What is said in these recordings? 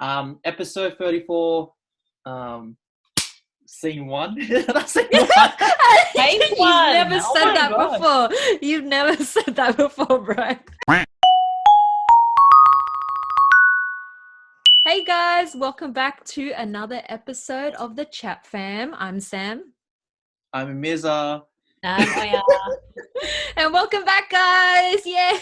Episode 34, scene 1. Did I say 1? You've never said that before. You've never said that before, bro. Hey guys, welcome back to another episode of the Chat Fam. I'm Sam. I'm Mirza. And Oya. And welcome back, guys. Yay!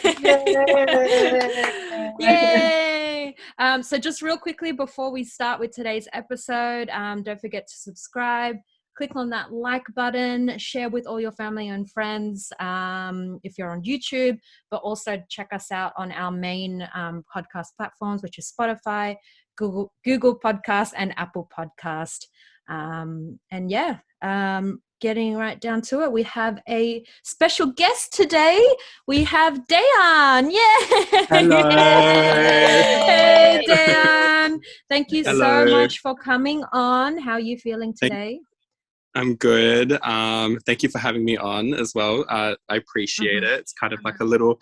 Yay! So just real quickly before we start with today's episode, don't forget to subscribe. Click on that like button, share with all your family and friends if you're on YouTube, but also check us out on our main podcast platforms, which is Spotify, Google Podcast, and Apple Podcast. Getting right down to it, we have a special guest today. We have Dejan. Yay! Hello. Hey, Dejan. Thank you Hello. so much for coming on. How are you feeling today? I'm good. Thank you for having me on as well. I appreciate it. It's kind of like a little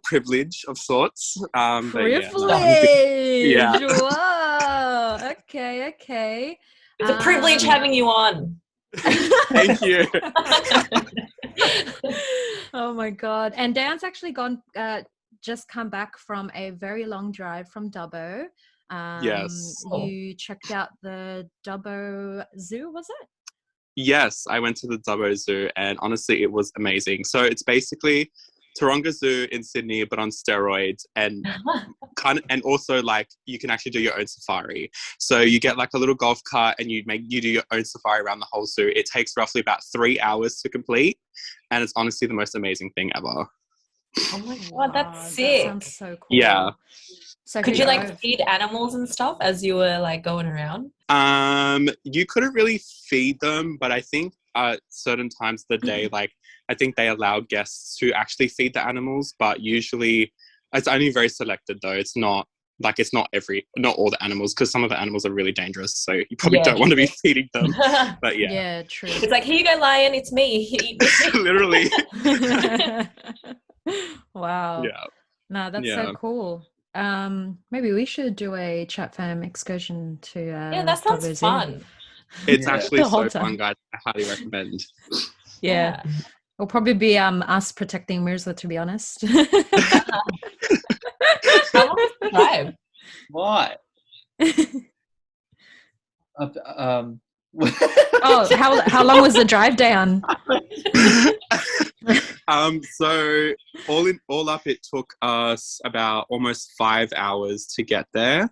privilege of sorts. Privilege. Yeah. Whoa. Okay. It's a privilege having you on. Thank you. Oh my God. And Dan's actually just come back from a very long drive from Dubbo. Yes. You checked out the Dubbo Zoo, was it? Yes, I went to the Dubbo Zoo and honestly it was amazing. So it's basically Taronga Zoo in Sydney but on steroids, and also like you can actually do your own safari. So you get like a little golf cart and you do your own safari around the whole zoo. It takes roughly about 3 hours to complete, and it's honestly the most amazing thing ever. Oh my God, that's sick. That sounds so cool. Yeah. So could you like feed animals and stuff as you were like going around? You couldn't really feed them, but I think certain times of the day, like I think they allow guests to actually feed the animals, but usually it's only very selected though. It's not all the animals, because some of the animals are really dangerous, so you probably don't want to be feeding them. But yeah. Yeah, true. It's like, here you go, lion, it's me. Literally. Wow. Yeah. No, that's so cool. Maybe we should do a Chat Fam excursion to yeah, that sounds fun. It's actually so time. fun, guys. I highly recommend. Yeah. It'll probably be us protecting Mirza, to be honest. How long is the drive? Why? How long was the drive down? So all up, it took us about almost 5 hours to get there.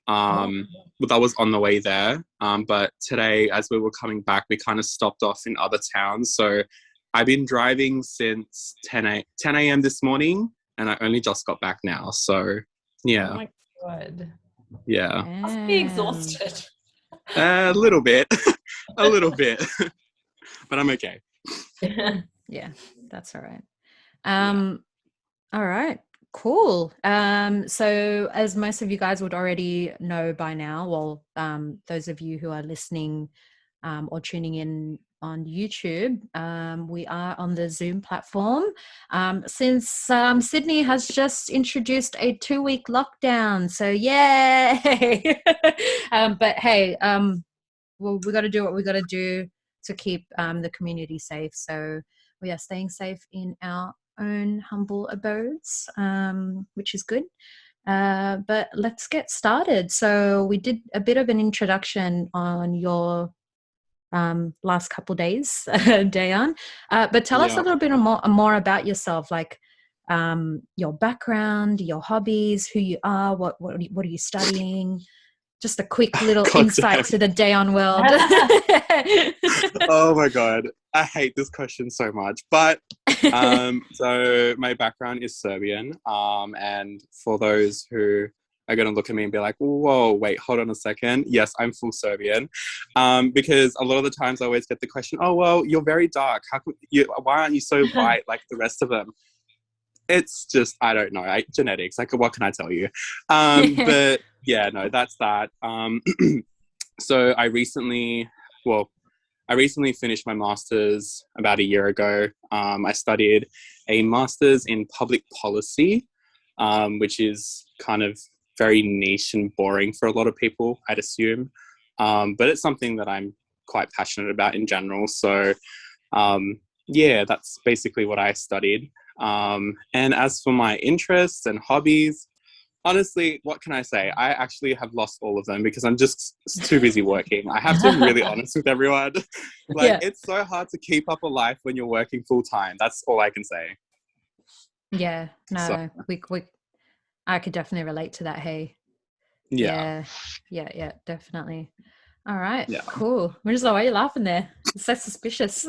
But that was on the way there. But today, as we were coming back, we kind of stopped off in other towns. So I've been driving since 10 a.m. this morning, and I only just got back now. So yeah. Oh my God. Yeah. Must be exhausted. A little bit. A little bit. But I'm okay. Yeah, that's all right. All right, cool. So as most of you guys would already know by now, well, those of you who are listening or tuning in on YouTube, we are on the Zoom platform since Sydney has just introduced a 2-week lockdown. So yay! But hey, well, we got to do what we got to do to keep the community safe. So we are staying safe in our own humble abodes, which is good. But let's get started. So we did a bit of an introduction on your last couple days, Dejan. But tell us a little bit more about yourself, like your background, your hobbies, who you are, what are you studying? Just a quick little insight to the Dejan world. Oh my God. I hate this question so much. But so my background is Serbian. And for those who are going to look at me and be like, whoa, wait, hold on a second. Yes, I'm full Serbian. Because a lot of the times I always get the question, oh, well, you're very dark. Why aren't you so white like the rest of them? It's just, I don't know, genetics. Like, what can I tell you? But yeah, no, that's that. So I recently finished my master's about a year ago. I studied a master's in public policy, which is kind of very niche and boring for a lot of people, I'd assume. But it's something that I'm quite passionate about in general. So, yeah, that's basically what I studied. And as for my interests and hobbies, honestly, what can I say? I actually have lost all of them because I'm just too busy working. I have to be really honest with everyone. Like, Yeah. it's so hard to keep up a life when you're working full time. That's all I can say. Yeah, no, So- we I could definitely relate to that. Hey, Yeah. yeah, definitely. All right, Yeah. cool. Winslow, why are you laughing there? It's so suspicious.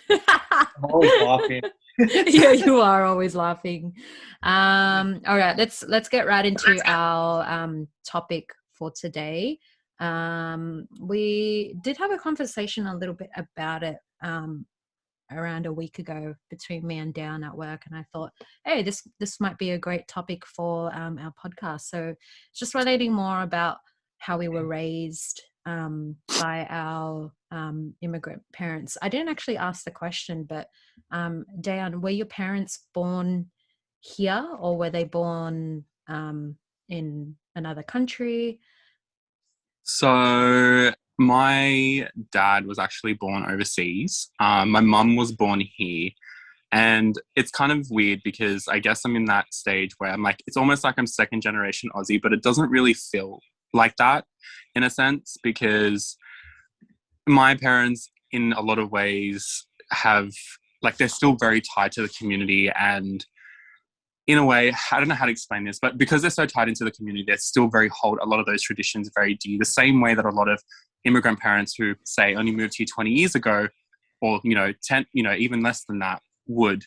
I'm always laughing. Yeah, you are always laughing. All right, let's get right into our topic for today. We did have a conversation a little bit about it around a week ago between me and Dejan at work, and I thought, hey, this might be a great topic for our podcast. So it's just relating more about how we were raised by our immigrant parents. I didn't actually ask the question, but Dejan, were your parents born here or were they born in another country? So my dad was actually born overseas. My mum was born here. And it's kind of weird because I guess I'm in that stage where I'm like, it's almost like I'm second generation Aussie, but it doesn't really feel like that in a sense because my parents, in a lot of ways, have like they're still very tied to the community. And in a way, I don't know how to explain this, but because they're so tied into the community, they still very hold a lot of those traditions very dear. The same way that a lot of immigrant parents who say only moved here 20 years ago, or 10, even less than that, would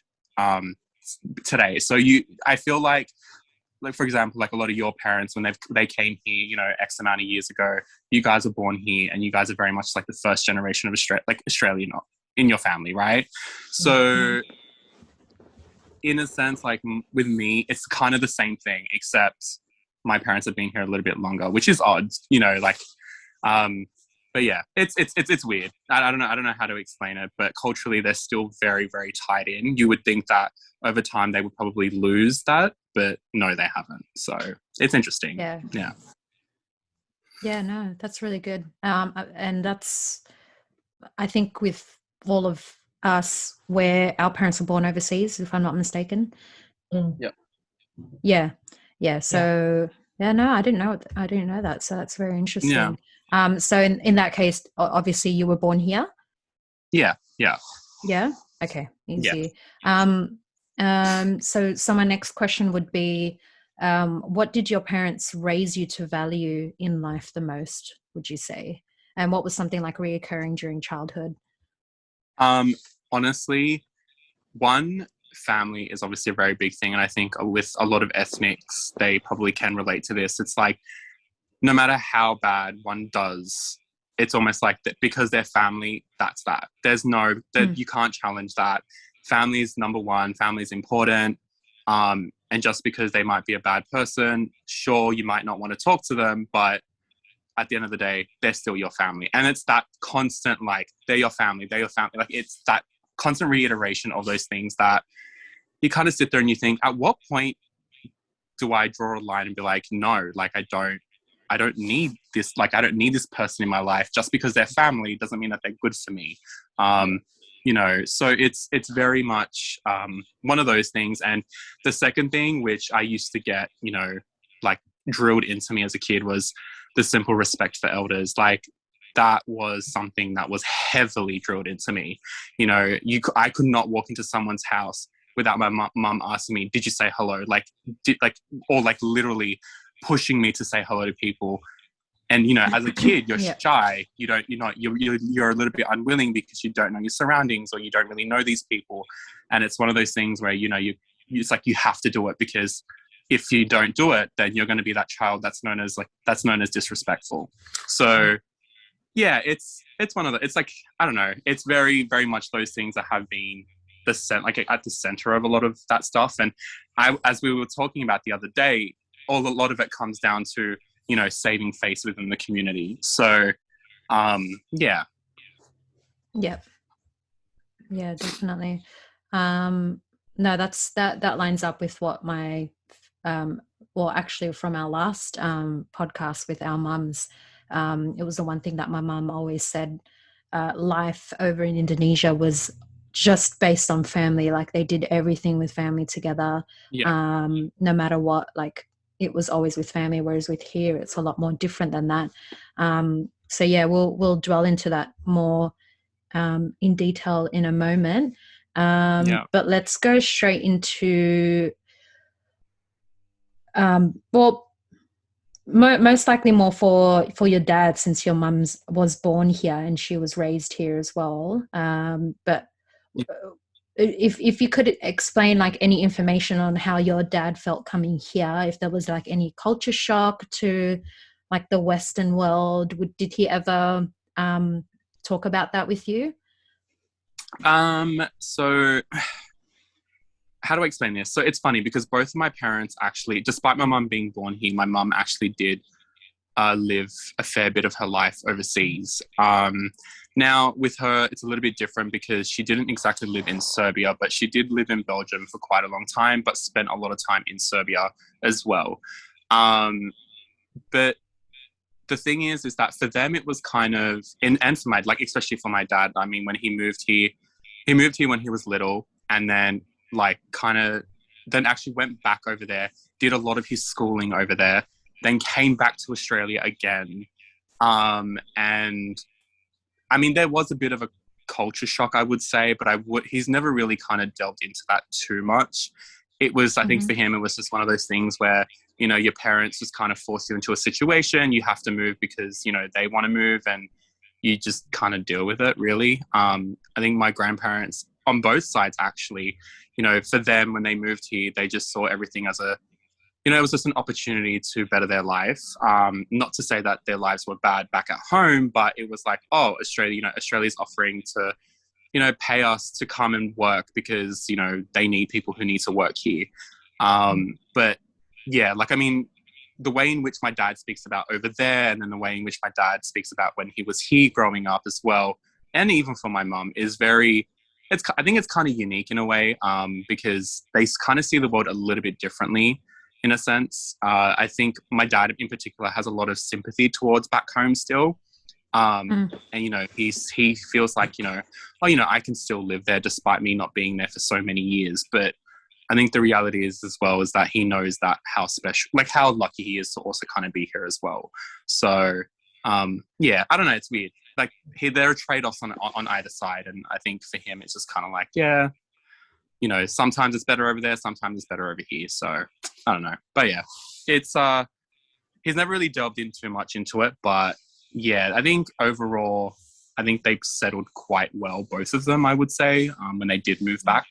today. So I feel like for example, like a lot of your parents when they came here, X amount of years ago, you guys were born here, and you guys are very much like the first generation of Australian in your family, right? So in a sense, like with me, it's kind of the same thing, except my parents have been here a little bit longer, which is odd, but yeah, it's weird. I don't know how to explain it, but culturally they're still very, very tied in. You would think that over time they would probably lose that, but no, they haven't. So it's interesting. Yeah. No, that's really good. And that's, I think, with all of us, where our parents were born overseas, if I'm not mistaken. Yep. Yeah. So no, I didn't know that. So that's very interesting. Yeah. So in that case, obviously you were born here. Yeah. Yeah. Okay. Easy. Yeah. So my next question would be, what did your parents raise you to value in life the most, would you say? And what was something like reoccurring during childhood? Honestly, one, family is obviously a very big thing. And I think with a lot of ethnics, they probably can relate to this. It's like, no matter how bad one does, it's almost like that because they're family, that's that. There's you can't challenge that. Family is number one. Family is important. And just because they might be a bad person, sure, you might not want to talk to them, but at the end of the day, they're still your family. And it's that constant, like, they're your family. Like, it's that constant reiteration of those things that you kind of sit there and you think, at what point do I draw a line and be like, no, like, I don't need this. Like, I don't need this person in my life. Just because they're family doesn't mean that they're good for me. So it's very much one of those things. And the second thing, which I used to get, like drilled into me as a kid, was the simple respect for elders. Like, that was something that was heavily drilled into me. I could not walk into someone's house without my mum asking me, did you say hello? Or literally pushing me to say hello to people. And, as a kid, you're shy. You're a little bit unwilling because you don't know your surroundings or you don't really know these people. And it's one of those things where, it's like you have to do it, because if you don't do it, then you're going to be that child that's known as disrespectful. So yeah, it's one of the, it's like, I don't know, it's very, very much those things that have been at the center of a lot of that stuff. And as we were talking about the other day, a lot of it comes down to, saving face within the community. So, yeah. Yep. Yeah, definitely. No, that lines up with what my well, actually from our last podcast with our mums, it was the one thing that my mum always said, life over in Indonesia was just based on family. Like they did everything with family together. Yeah. No matter what, like it was always with family, whereas with here it's a lot more different than that. So yeah, we'll dwell into that more in detail in a moment. But let's go straight into well, most likely more for your dad, since your mum's was born here and she was raised here as well. But if you could explain like any information on how your dad felt coming here, if there was like any culture shock to like the Western world, did he ever talk about that with you? So how do I explain this? So it's funny because both of my parents actually, despite my mum being born here, my mum actually did live a fair bit of her life overseas. Now with her, it's a little bit different because she didn't exactly live in Serbia, but she did live in Belgium for quite a long time, but spent a lot of time in Serbia as well. But the thing is that for them it was kind of, and for my, like especially for my dad, I mean, when he moved here when he was little, and then like kind of then actually went back over there, did a lot of his schooling over there, then came back to Australia again. And I mean, there was a bit of a culture shock, I would say, but he's never really kind of delved into that too much. It was, I think for him, it was just one of those things where, you know, your parents just kind of force you into a situation. You have to move because, you know, they want to move, and you just kind of deal with it, really. I think my grandparents on both sides, actually, you know, for them, when they moved here, they just saw everything as a, you know, it was just an opportunity to better their life. Not to say that their lives were bad back at home, but it was like, oh, Australia, you know, Australia's offering to, you know, pay us to come and work because, you know, they need people who need to work here. But yeah, like, I mean, the way in which my dad speaks about over there, and then the way in which my dad speaks about when he was here growing up as well, and even for my mum, is very, I think it's kind of unique in a way, because they kind of see the world a little bit differently in a sense. I think my dad in particular has a lot of sympathy towards back home still. And, you know, he feels like, you know, oh, you know, I can still live there despite me not being there for so many years. But I think the reality is as well is that he knows that how special, like how lucky he is to also kind of be here as well. So, yeah, I don't know. It's weird. Like there are trade-offs on either side. And I think for him, it's just kind of like, yeah, you know, sometimes it's better over there. Sometimes it's better over here. So I don't know. But yeah, it's, he's never really delved in too much into it, but yeah, I think overall, I think they've settled quite well, both of them, I would say, when they did move back.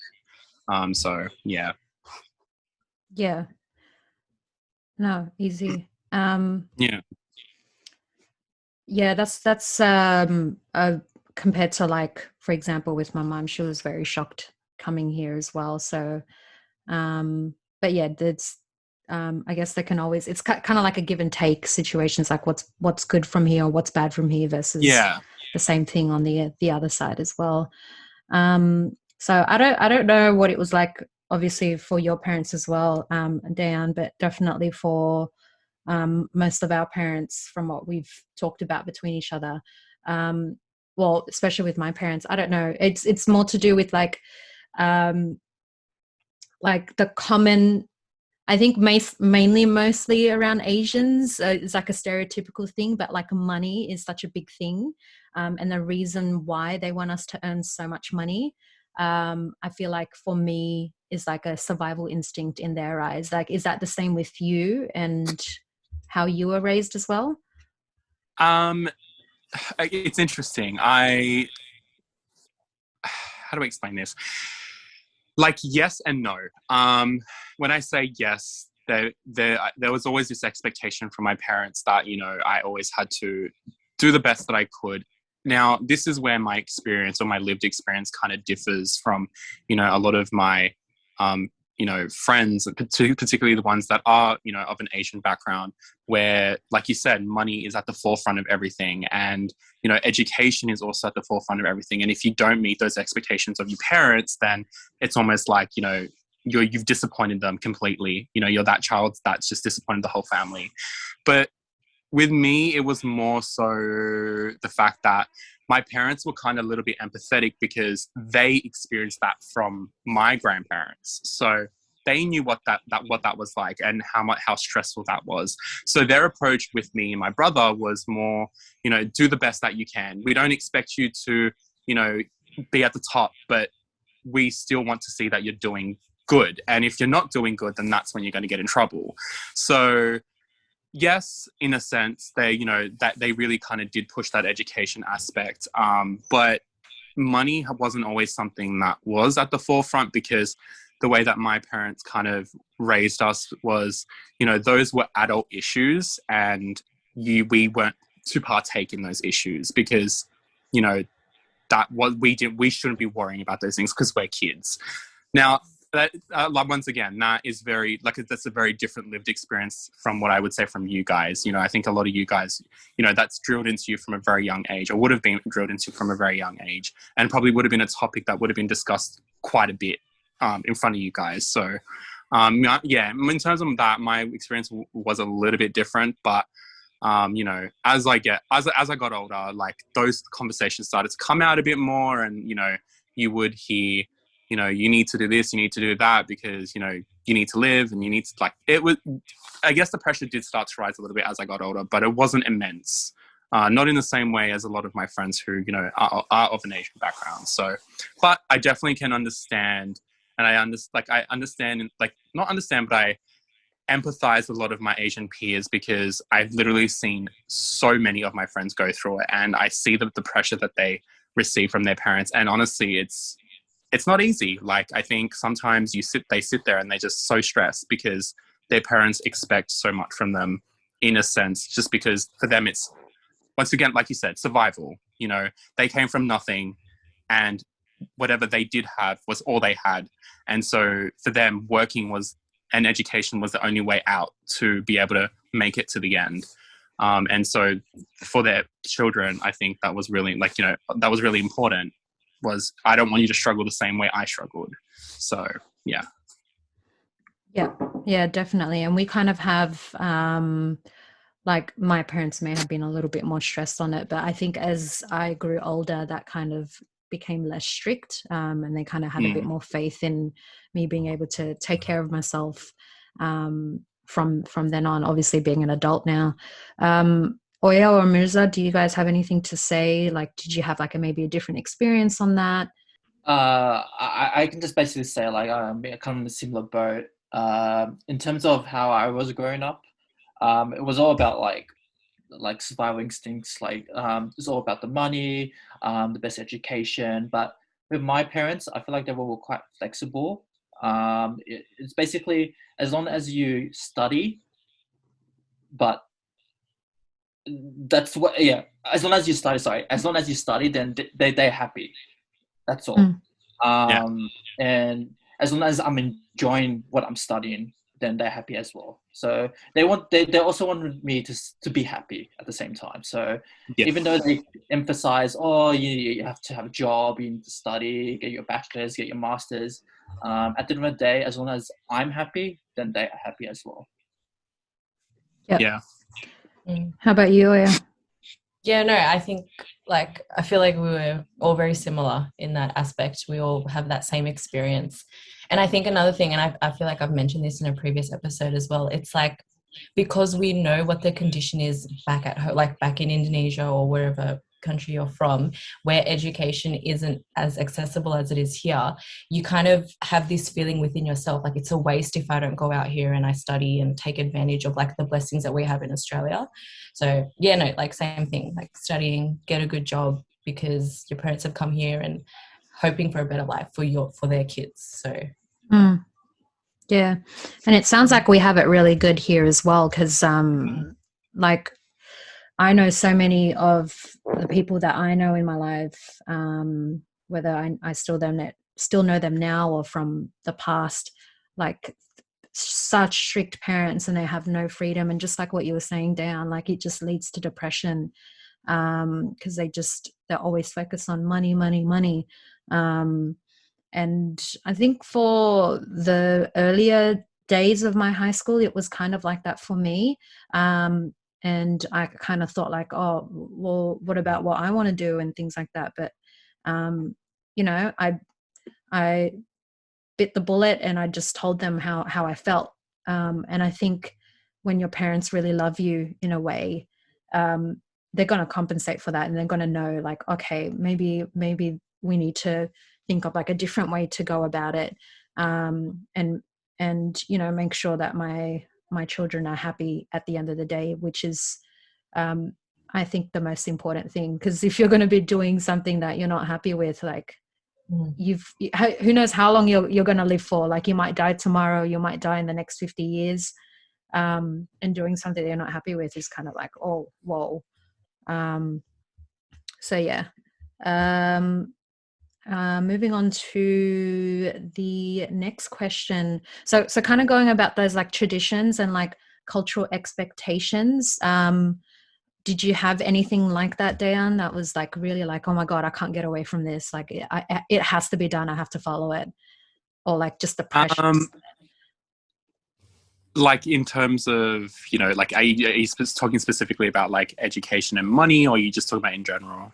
So yeah. Yeah. No, easy. Yeah. Yeah, that's compared to, like, for example, with my mum, she was very shocked coming here as well. So, but yeah, that's, I guess they can always, it's kind of like a give and take situations, like what's good from here or what's bad from here versus the same thing on the other side as well. So I don't know what it was like, obviously for your parents as well, Dejan, but definitely for most of our parents, from what we've talked about between each other. Well, especially with my parents, I don't know. It's more to do with like the common, I think mostly around Asians, it's like a stereotypical thing, but like money is such a big thing. And the reason why they want us to earn so much money, I feel like for me is like a survival instinct in their eyes. Like, is that the same with you and how you were raised as well? It's interesting. How do I explain this? Like, yes and no. When I say yes, there was always this expectation from my parents that, you know, I always had to do the best that I could. Now, this is where my experience or my lived experience kind of differs from, you know, a lot of my, you know, friends, particularly the ones that are, you know, of an Asian background, where, like you said, money is at the forefront of everything. And, you know, education is also at the forefront of everything. And if you don't meet those expectations of your parents, then it's almost like, you know, you've disappointed them completely. You know, you're that child that's just disappointed the whole family. But with me, it was more so the fact that my parents were kind of a little bit empathetic because they experienced that from my grandparents. So they knew what that was like and how stressful that was. So their approach with me and my brother was more, you know, do the best that you can. We don't expect you to, you know, be at the top, but we still want to see that you're doing good. And if you're not doing good, then that's when you're going to get in trouble. So yes, in a sense, they, you know, that they really kind of did push that education aspect. But money wasn't always something that was at the forefront, because the way that my parents kind of raised us was, you know, those were adult issues, and we weren't to partake in those issues because, you know, that what we shouldn't be worrying about those things because we're kids. Now, that once again, that is very, like, that's a very different lived experience from what I would say from you guys. You know, I think a lot of you guys, you know, that's drilled into you from a very young age, or would have been drilled into from a very young age, and probably would have been a topic that would have been discussed quite a bit in front of you guys. So, yeah, in terms of that, my experience was a little bit different, but you know, as I got older, like, those conversations started to come out a bit more, and, you know, you would hear, you know, you need to do this, you need to do that, because, you know, you need to live, and you need to, like, it was, I guess the pressure did start to rise a little bit as I got older, but it wasn't immense. Not in the same way as a lot of my friends who, you know, are of an Asian background. So, but I definitely can understand, and I understand, like, not understand, but I empathize with a lot of my Asian peers, because I've literally seen so many of my friends go through it, and I see the pressure that they receive from their parents. And honestly, it's not easy. Like, I think sometimes they sit there and they're just so stressed because their parents expect so much from them, in a sense, just because for them it's, once again, like you said, survival. You know, they came from nothing, and whatever they did have was all they had. And so for them, working was, and education was the only way out to be able to make it to the end. And so for their children, I think that was really, like, you know, that was really important, was, I don't want you to struggle the same way I struggled. So, yeah. Yeah, definitely. And we kind of have, like, my parents may have been a little bit more stressed on it, but I think as I grew older, that kind of became less strict, and they kind of had a bit more faith in me being able to take care of myself from then on, obviously being an adult now. Oya or Mirza, do you guys have anything to say? Like, did you have like maybe a different experience on that? I can just basically say, like, I'm kind of in a similar boat. In terms of how I was growing up, it was all about like survival instincts. Like, it's all about the money, the best education. But with my parents, I feel like they were quite flexible. It's basically, as long as you study, but that's what, yeah. As long as you study, then they're happy. That's all. And as long as I'm enjoying what I'm studying, then they're happy as well. So they also wanted me to be happy at the same time. So even though they emphasize, oh, you have to have a job, you need to study, get your bachelor's, get your master's, at the end of the day, as long as I'm happy, then they are happy as well. Yeah. How about you, Oya? Yeah, no, I think, like, I feel like we were all very similar in that aspect. We all have that same experience. And I think another thing, and I feel like I've mentioned this in a previous episode as well, it's like, because we know what the condition is back at home, like back in Indonesia or wherever country you're from, where education isn't as accessible as it is here, you kind of have this feeling within yourself, like, it's a waste if I don't go out here and I study and take advantage of, like, the blessings that we have in Australia. So yeah, no, like, same thing, like, studying, get a good job, because your parents have come here and hoping for a better life for their kids. So yeah, and it sounds like we have it really good here as well, because like, I know so many of the people that I know in my life, whether I still know them now or from the past, like, such strict parents, and they have no freedom. And just like what you were saying, Dan, like, it just leads to depression, because they're always focused on money. And I think for the earlier days of my high school, it was kind of like that for me. And I kind of thought like, oh, well, what about what I want to do and things like that. But, you know, I bit the bullet and I just told them how I felt. And I think when your parents really love you in a way, they're going to compensate for that, and they're going to know like, okay, maybe we need to think of like a different way to go about it. And, you know, make sure that my children are happy at the end of the day, which is, I think, the most important thing. Because if you're going to be doing something that you're not happy with, like, who knows how long you're going to live for. Like, you might die tomorrow, you might die in the next 50 years, and doing something that you're not happy with is kind of like, oh, whoa. So yeah. Moving on to the next question. So kind of going about those like traditions and like cultural expectations. Did you have anything like that, Dejan, that was like really like, oh my God, I can't get away from this. Like it has to be done. I have to follow it. Or like just the pressure. Like in terms of, you know, like are you talking specifically about like education and money, or are you just talking about in general?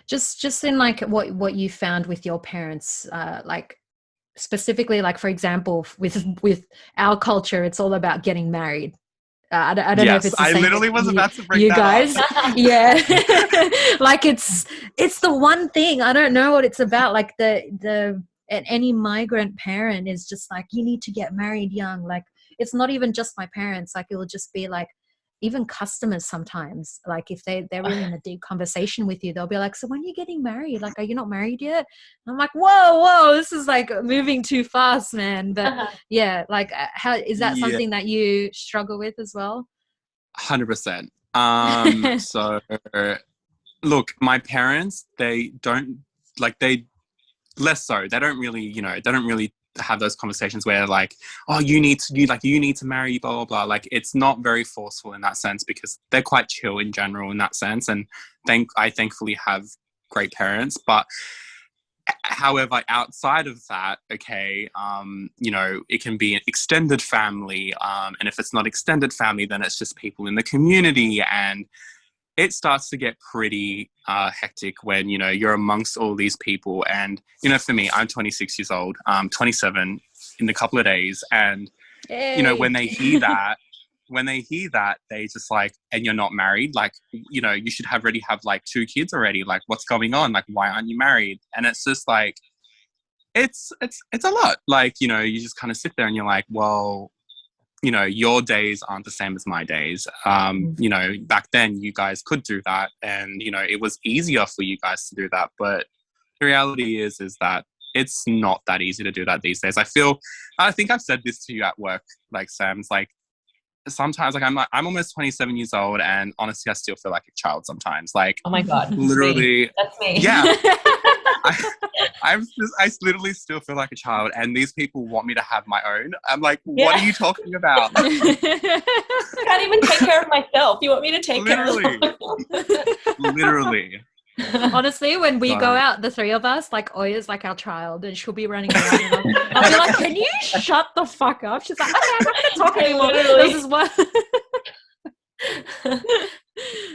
Just in like what you found with your parents, like specifically, like for example, with our culture, it's all about getting married. I don't know if it's the same. I literally was about to bring you that guys up. Yeah. Like it's the one thing, I don't know what it's about, like the any migrant parent is just like, you need to get married young. Like it's not even just my parents, like it will just be like even customers sometimes, like if they're really in a deep conversation with you, they'll be like, so when are you getting married? Like, are you not married yet? And I'm like, whoa, this is like moving too fast, man. But yeah, like how is that something that you struggle with as well? 100%. So look, my parents, they don't less so. They don't really have those conversations where like, oh, you need to marry, blah blah blah. Like it's not very forceful in that sense, because they're quite chill in general in that sense. And I thankfully have great parents. But however, outside of that, okay, you know, it can be an extended family, and if it's not extended family, then it's just people in the community, and it starts to get pretty hectic when, you know, you're amongst all these people. And, you know, for me, I'm 26 years old, 27 in a couple of days. And, you know, when they hear that, they just like, and you're not married, like, you know, you should already have like 2 kids already. Like, what's going on? Like, why aren't you married? And it's just like, it's a lot. Like, you know, you just kind of sit there and you're like, well, you know, your days aren't the same as my days. You know, back then you guys could do that, and, you know, it was easier for you guys to do that. But the reality is that it's not that easy to do that these days. I think I've said this to you at work, like, Sam's like, sometimes like I'm almost 27 years old, and honestly I still feel like a child sometimes. Like, oh my God, literally, that's me. Yeah. I literally still feel like a child, and these people want me to have my own. I'm like, what are you talking about? I can't even take care of myself. You want me to take care of myself? Literally. Honestly, when we go out, the 3 of us, like Oya's like our child, and she'll be running around, and I'll be like, can you shut the fuck up? She's like, okay, I'm not going to talk anymore. This is what...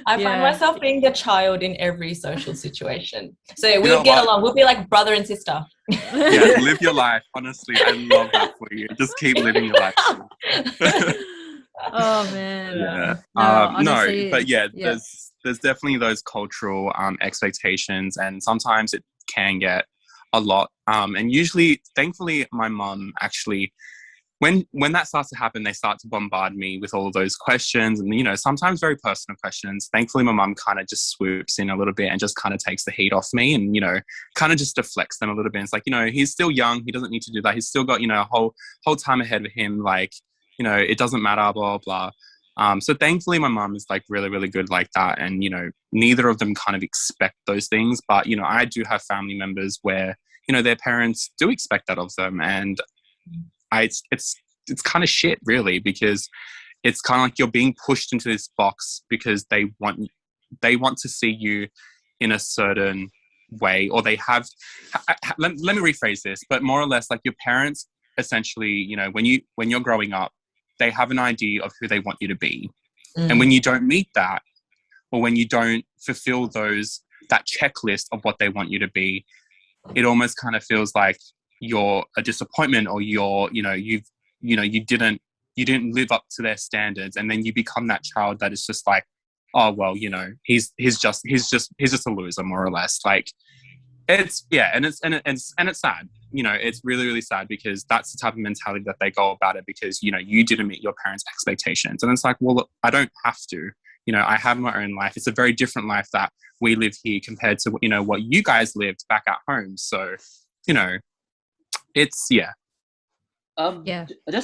I find myself being the child in every social situation. So we'll get along. We'll be like brother and sister. Yeah, live your life. Honestly, I love that for you. Just keep living your life. Oh man. Yeah. Honestly, but there's definitely those cultural expectations, and sometimes it can get a lot. And usually, thankfully, my mum actually, when that starts to happen, they start to bombard me with all of those questions, and, you know, sometimes very personal questions. Thankfully, my mum kind of just swoops in a little bit and just kind of takes the heat off me, and, you know, kind of just deflects them a little bit. It's like, you know, he's still young. He doesn't need to do that. He's still got, you know, a whole time ahead of him. Like, you know, it doesn't matter, blah, blah. So thankfully, my mum is like really, really good like that. And, you know, neither of them kind of expect those things. But, you know, I do have family members where, you know, their parents do expect that of them. And it's kind of shit, really, because it's kind of like you're being pushed into this box because they want to see you in a certain way, or they have, let me rephrase this, but more or less like your parents essentially, you know, when you're growing up, they have an idea of who they want you to be. And when you don't meet that, or when you don't fulfill that checklist of what they want you to be, it almost kind of feels like you're a disappointment, or you didn't live up to their standards, and then you become that child that is just like, oh well, you know, he's just a loser, more or less. Like, it's and it's sad. You know, it's really, really sad, because that's the type of mentality that they go about it, because, you know, you didn't meet your parents' expectations. And it's like, well, look, I don't have to. You know, I have my own life. It's a very different life that we live here compared to, you know, what you guys lived back at home. So, you know, it's, Just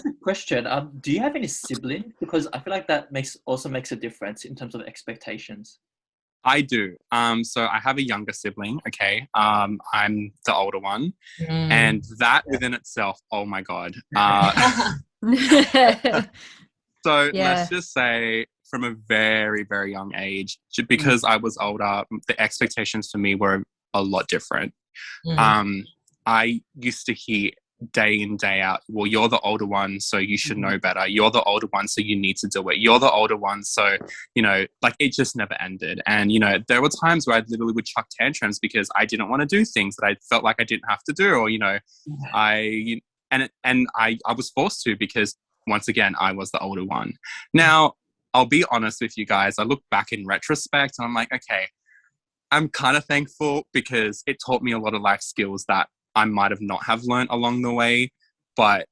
a question. Do you have any siblings? Because I feel like that also makes a difference in terms of expectations. I do. So I have a younger sibling. Okay. I'm the older one, and that within itself, oh my God. So let's just say, from a very, very young age, because I was older, the expectations for me were a lot different. I used to hear day in, day out, well, you're the older one, so you should know better. You're the older one, so you need to do it. You're the older one, so, you know, like, it just never ended. And, you know, there were times where I literally would chuck tantrums because I didn't want to do things that I felt like I didn't have to do, or, you know, I was forced to, because once again, I was the older one. Now, I'll be honest with you guys, I look back in retrospect and I'm like, okay, I'm kind of thankful, because it taught me a lot of life skills that I might have not have learned along the way. But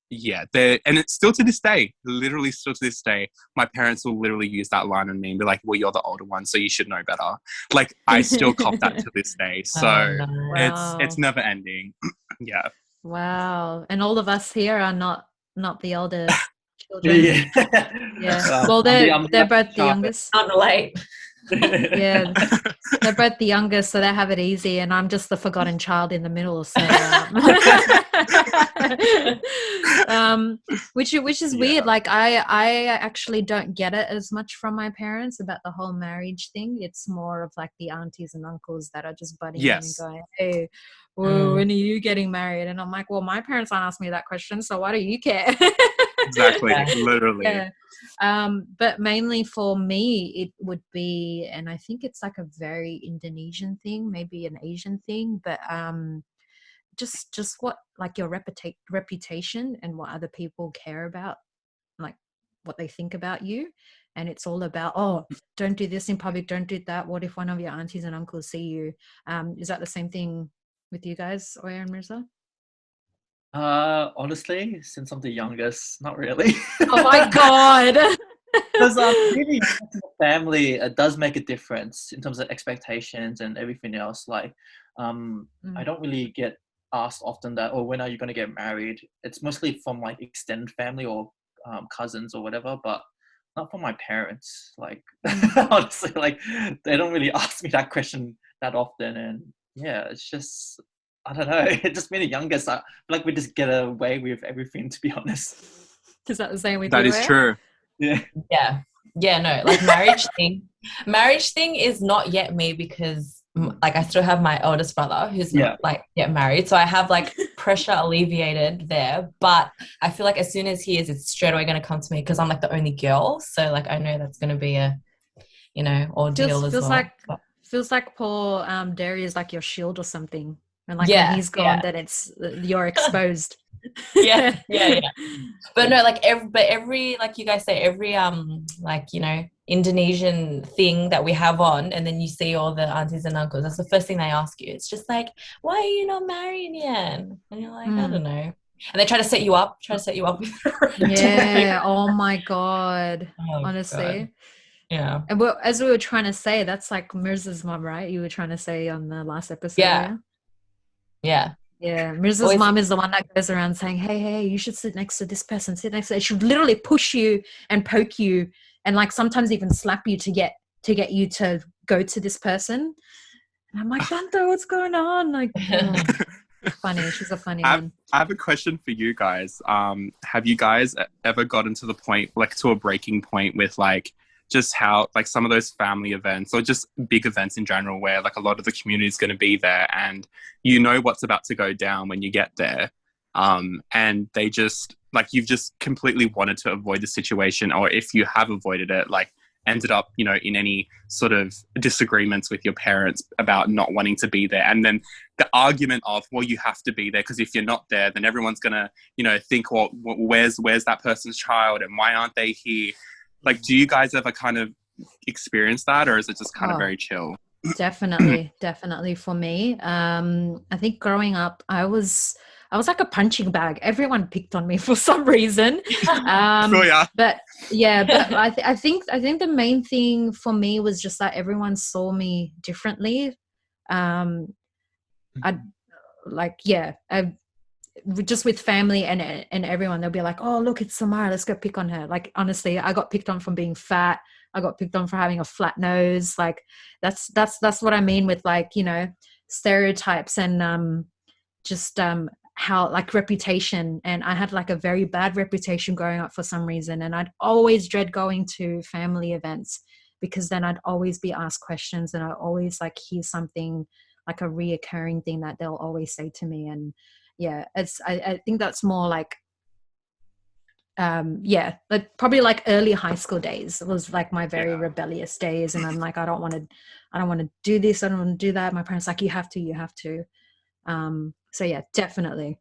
yeah, and it's still to this day, literally still to this day, my parents will literally use that line on me and be like, well, you're the older one, so you should know better. Like, I still cop that to this day. So it's never ending. Yeah. Wow. And all of us here are not the older children. Yeah. Well, they're both the youngest. On the late. Yeah, they're both the youngest, so they have it easy, and I'm just the forgotten child in the middle. So, which is weird. Like, I actually don't get it as much from my parents about the whole marriage thing. It's more of like the aunties and uncles that are just butting in and going, "Hey, well, when are you getting married?" And I'm like, "Well, my parents aren't asking me that question, so why do you care?" Exactly, literally. Yeah. But mainly for me, it would be, and I think it's like a very Indonesian thing, maybe an Asian thing, but just what, like, your reputation and what other people care about, like what they think about you. And it's all about, oh, don't do this in public, don't do that. What if one of your aunties and uncles see you? Is that the same thing with you guys, Oya and Mirza? Honestly, since I'm the youngest, not really. Oh my God. Because really, the family, it does make a difference in terms of expectations and everything else. Like, I don't really get asked often that, oh, when are you going to get married? It's mostly from like extended family or cousins or whatever, but not from my parents. Like, honestly, like, they don't really ask me that question that often. And yeah, it's just, I don't know. Just being the youngest, I feel like we just get away with everything, to be honest. Is that the same with you? That is true. Yeah. No, like, marriage thing is not yet me, because like, I still have my eldest brother who's not like yet married, so I have like pressure alleviated there. But I feel like as soon as he is, it's straight away going to come to me, because I'm like the only girl, so like, I know that's going to be a, you know, ordeal as well. Feels like poor Derry is like your shield or something, and like, when he's gone, then it's, you're exposed. yeah. But no, like, every like you guys say, every like, you know, Indonesian thing that we have on, and then you see all the aunties and uncles, that's the first thing they ask you. It's just like, why are you not married yet? And you're like, I don't know. And they try to set you up with oh my God. Honestly. God. Yeah. And as we were trying to say, that's like Mirza's mom, right? You were trying to say on the last episode. Yeah. Mirza's mom is the one that goes around saying, hey, you should sit next to this person, sit next to it. She would literally push you and poke you, and like sometimes even slap you to get you to go to this person. And I'm like, Tante, what's going on? Like, funny. She's a funny one. I have a question for you guys. Have you guys ever gotten to the point, like, to a breaking point with, like, just how like some of those family events or just big events in general where like a lot of the community is going to be there and you know what's about to go down when you get there. And they just like, you've just completely wanted to avoid the situation, or if you have avoided it, like ended up, you know, in any sort of disagreements with your parents about not wanting to be there. And then the argument of, well, you have to be there because if you're not there, then everyone's going to, you know, think, well, where's that person's child and why aren't they here? Like, do you guys ever kind of experience that, or is it just kind of very chill? Definitely for me. I think growing up, I was like a punching bag. Everyone picked on me for some reason. But I think the main thing for me was just that everyone saw me differently. Just with family and everyone, they'll be like, oh, look, it's Samara, let's go pick on her. Like, honestly, I got picked on from being fat. I got picked on for having a flat nose. Like, that's what I mean with, like, you know, stereotypes and how, like, reputation. And I had like a very bad reputation growing up for some reason, and I'd always dread going to family events because then I'd always be asked questions and I'd always like hear something, like a reoccurring thing that they'll always say to me. And yeah, I think that's more like like probably like early high school days. It was like my very rebellious days, and I'm like, I don't want to do this, I don't want to do that. My parents like, you have to. So yeah, definitely.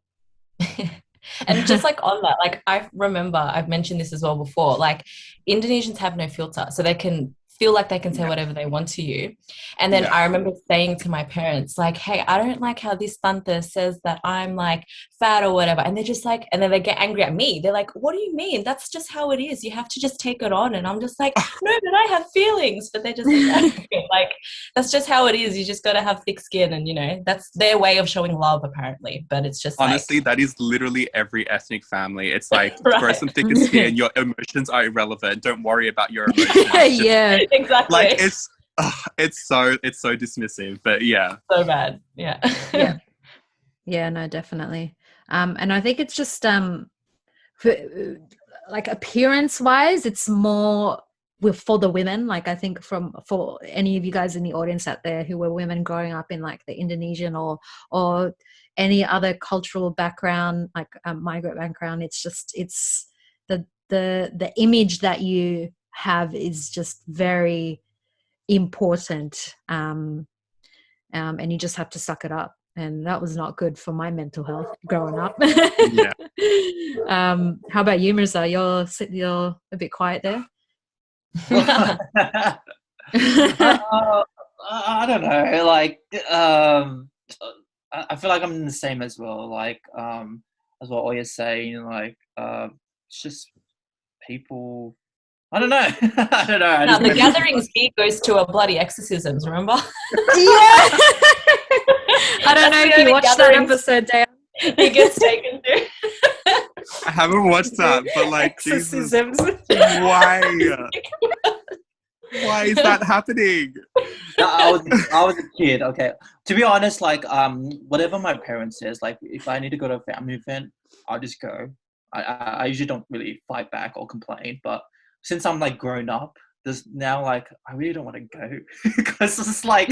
And just like on that, like I remember I've mentioned this as well before, like Indonesians have no filter, so they can feel like they can say whatever they want to you. And then I remember saying to my parents, like, hey, I don't like how this tante says that I'm like fat or whatever. And they're just like, and then they get angry at me. They're like, what do you mean? That's just how it is. You have to just take it on. And I'm just like, no, but I have feelings. But they're just like, that's just how it is. You just got to have thick skin. And, you know, that's their way of showing love, apparently. But it's just honestly, like, that is literally every ethnic family. It's like, grow some thicker skin. Your emotions are irrelevant. Don't worry about your emotions. Yeah. Exactly. Like it's so dismissive, but yeah, so bad. No, definitely. And I think it's just like appearance wise, it's more for the women. Like I think for any of you guys in the audience out there who were women growing up in like the Indonesian or any other cultural background, like migrant background, it's the image that you have is just very important, and you just have to suck it up, and that was not good for my mental health growing up. How about you, Mirza? You're a bit quiet there. I don't know, like I feel like I'm the same as well, like as what Oya saying, like it's just people, I don't know. I don't know. Now, the Gatherings beat goes to a bloody exorcisms, remember? I don't know if you watched that episode, Dejan. He gets taken to. I haven't watched that, but like, exorcisms. Jesus, why? Why is that happening? I was a kid. Okay, to be honest, like whatever my parents says, like if I need to go to a family event, I'll just go. I usually don't really fight back or complain, but since I'm like grown up, there's now like I really don't want to go because it's like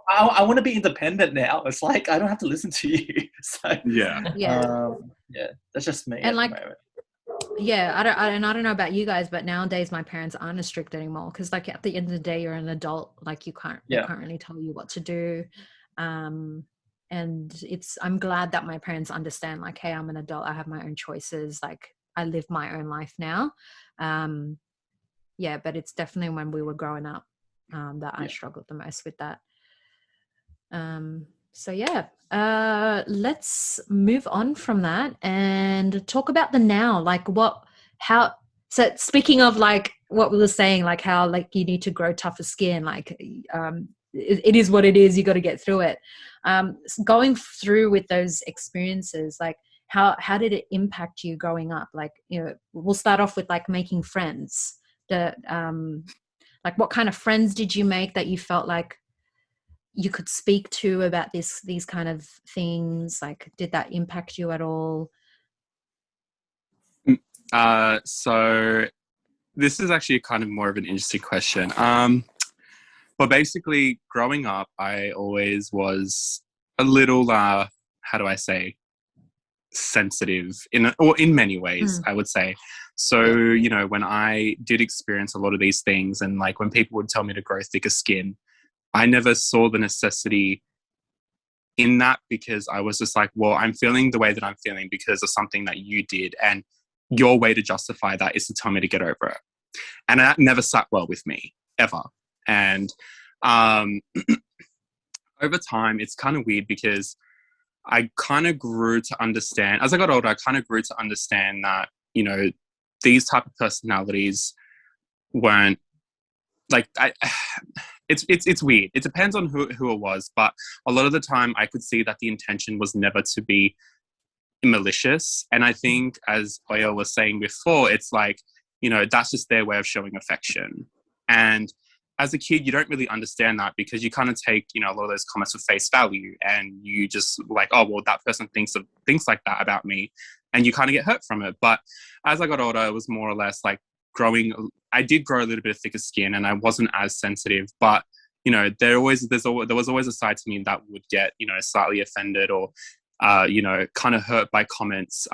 I want to be independent now. It's like I don't have to listen to you. So that's just me. And like, I don't know about you guys, but nowadays my parents aren't as strict anymore because like at the end of the day, you're an adult. Like they can't really tell you what to do. And I'm glad that my parents understand, like, hey, I'm an adult, I have my own choices, like I live my own life now. But it's definitely when we were growing up that I struggled the most with that. Let's move on from that and talk about the now, like so speaking of like what we were saying, like how like you need to grow tougher skin, like it is what it is, you got to get through it. Going through with those experiences, like how did it impact you growing up? Like, you know, we'll start off with like making friends. Like what kind of friends did you make that you felt like you could speak to about these kind of things? Like, did that impact you at all? So this is actually kind of more of an interesting question. But basically, growing up, I always was a little, how do I say, sensitive in many ways, I would say. So, you know, when I did experience a lot of these things, and like when people would tell me to grow thicker skin, I never saw the necessity in that, because I was just like, well, I'm feeling the way that I'm feeling because of something that you did, and your way to justify that is to tell me to get over it. And that never sat well with me, ever. And over time, it's kind of weird, because I kind of grew to understand, as I got older, I kind of grew to understand that, you know, these type of personalities weren't like, it's weird. It depends on who it was, but a lot of the time I could see that the intention was never to be malicious. And I think, as Oya was saying before, it's like, you know, that's just their way of showing affection. And as a kid, you don't really understand that, because you kind of take, you know, a lot of those comments for face value, and you just like, oh, well, that person thinks like that about me, and you kind of get hurt from it. But as I got older, it was more or less like I did grow a little bit of thicker skin, and I wasn't as sensitive, but you know, there was always a side to me that would get, you know, slightly offended, or you know, kind of hurt by comments.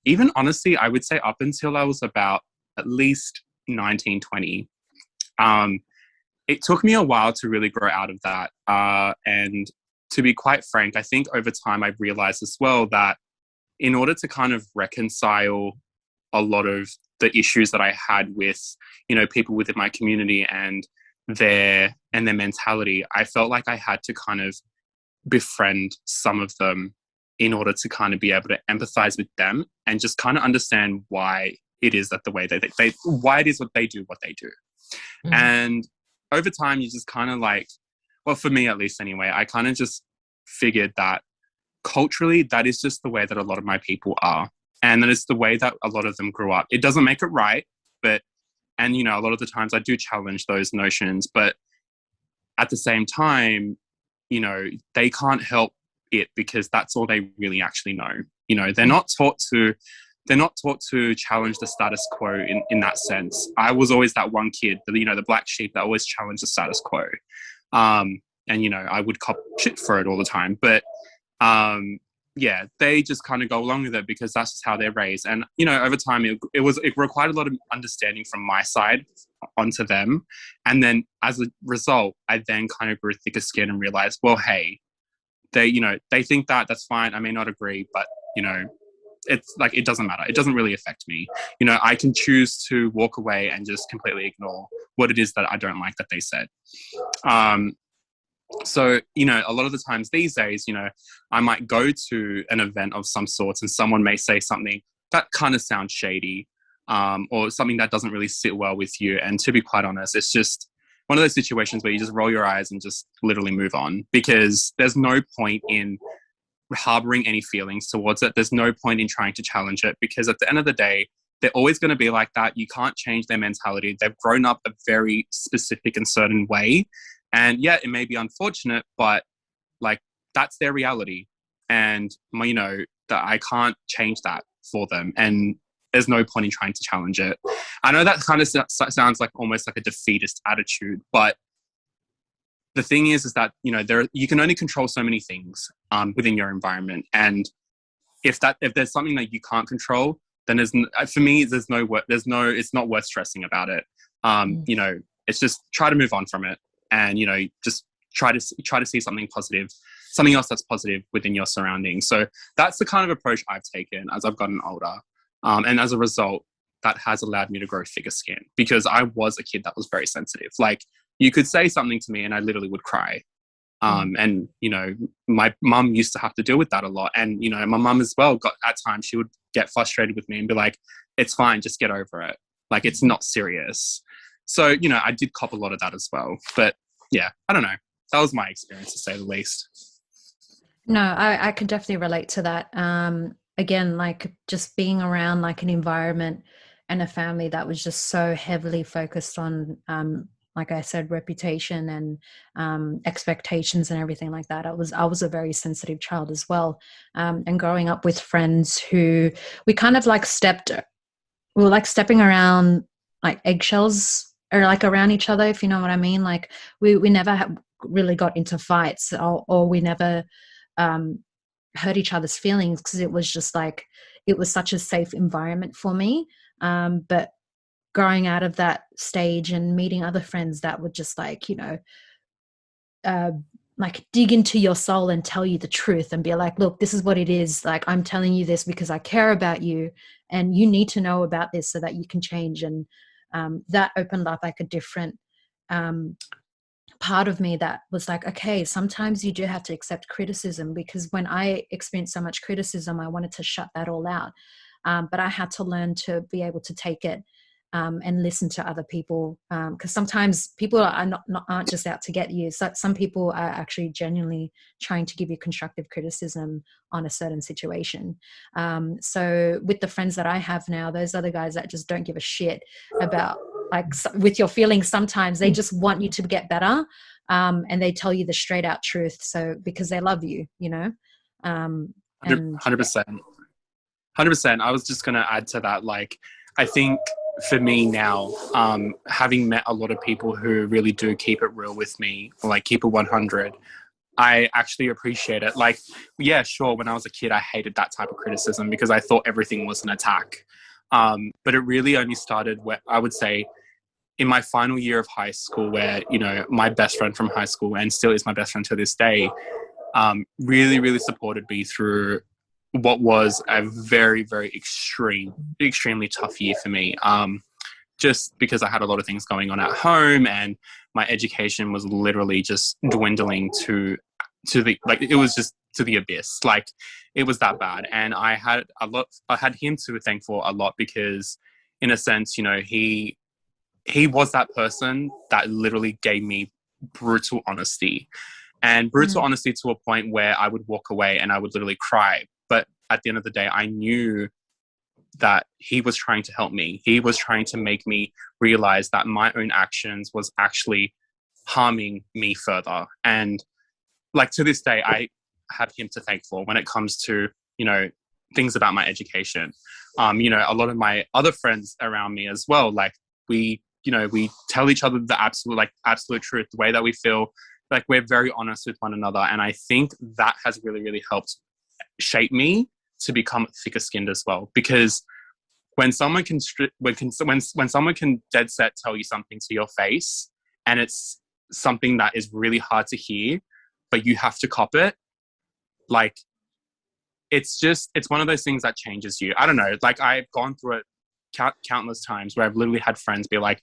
Even honestly, I would say up until I was about at least 19, 20. It took me a while to really grow out of that. And to be quite frank, I think over time I've realized as well that in order to kind of reconcile a lot of the issues that I had with, you know, people within my community and their mentality, I felt like I had to kind of befriend some of them in order to kind of be able to empathize with them and just kind of understand why it is that the way why it is what they do. And over time, you just kind of like, well, for me at least anyway, I kind of just figured that culturally, that is just the way that a lot of my people are. And that is the way that a lot of them grew up. It doesn't make it right, and, you know, a lot of the times I do challenge those notions, but at the same time, you know, they can't help it, because that's all they really actually know. You know, they're not taught to challenge the status quo in that sense. I was always that one kid, you know, the black sheep that always challenged the status quo. And, you know, I would cop shit for it all the time. But, yeah, they just kind of go along with it because that's just how they're raised. And, you know, over time, it required a lot of understanding from my side onto them. And then as a result, I then kind of grew thicker skin and realized, well, hey, they think that's fine. I may not agree, but, you know, it's like, it doesn't matter. It doesn't really affect me. You know, I can choose to walk away and just completely ignore what it is that I don't like that they said. So, you know, a lot of the times these days, you know, I might go to an event of some sorts and someone may say something that kind of sounds shady, or something that doesn't really sit well with you. And to be quite honest, it's just one of those situations where you just roll your eyes and just literally move on, because there's no point in harboring any feelings towards it. There's no point in trying to challenge it, because at the end of the day, they're always going to be like that. You can't change their mentality. They've grown up a very specific and certain way. And yeah, it may be unfortunate, but like, that's their reality. And, you know, that I can't change that for them. And there's no point in trying to challenge it. I know that kind of sounds like almost like a defeatist attitude, but the thing is that, you know, you can only control so many things within your environment. And if there's something that you can't control, then for me, it's not worth stressing about it. You know, it's just try to move on from it. And, you know, just try to see something positive, something else that's positive within your surroundings. So that's the kind of approach I've taken as I've gotten older. And as a result, that has allowed me to grow thicker skin, because I was a kid that was very sensitive. Like, you could say something to me and I literally would cry. And, you know, my mum used to have to deal with that a lot. And, you know, my mum as well at times, she would get frustrated with me and be like, it's fine, just get over it. Like, it's not serious. So, you know, I did cop a lot of that as well. But yeah, I don't know. That was my experience, to say the least. No, I could definitely relate to that. Again, like, just being around like an environment and a family that was just so heavily focused on, like I said, reputation and expectations and everything like that. I was a very sensitive child as well. And growing up with friends who we kind of like we were like stepping around like eggshells or like around each other, if you know what I mean. Like we never really got into fights, or we never hurt each other's feelings, because it was just like, it was such a safe environment for me. But growing out of that stage and meeting other friends that would just like, you know, like dig into your soul and tell you the truth and be like, look, this is what it is. Like, I'm telling you this because I care about you and you need to know about this so that you can change. And that opened up like a different part of me that was like, okay, sometimes you do have to accept criticism, because when I experienced so much criticism, I wanted to shut that all out. But I had to learn to be able to take it and listen to other people, because sometimes people aren't just out to get you. So some people are actually genuinely trying to give you constructive criticism on a certain situation. So with the friends that I have now, those are the guys that just don't give a shit about like with your feelings. Sometimes they just want you to get better, and they tell you the straight out truth. So because they love you, you know. 100%. 100%. I was just going to add to that. Like, I think for me now, having met a lot of people who really do keep it real with me, or like keep it 100, I actually appreciate it. Like, yeah, sure, when I was a kid, I hated that type of criticism because I thought everything was an attack. But it really only started where I would say in my final year of high school, where, you know, my best friend from high school, and still is my best friend to this day, really, really supported me through what was a very, very extremely tough year for me. Just because I had a lot of things going on at home, and my education was literally just dwindling to the, like, it was just to the abyss. Like, it was that bad. And I had him to thank for a lot, because in a sense, you know, he was that person that literally gave me brutal honesty, and brutal honesty to a point where I would walk away and I would literally cry. But at the end of the day, I knew that he was trying to help me. He was trying to make me realize that my own actions was actually harming me further. And like, to this day, I have him to thank for when it comes to, you know, things about my education. You know, a lot of my other friends around me as well, like, we tell each other the absolute truth, the way that we feel. Like, we're very honest with one another. And I think that has really, really helped shape me to become thicker skinned as well. Because when someone can when someone can dead set tell you something to your face, and it's something that is really hard to hear, but you have to cop it, like, it's one of those things that changes you. I don't know, like, I've gone through it countless times where I've literally had friends be like,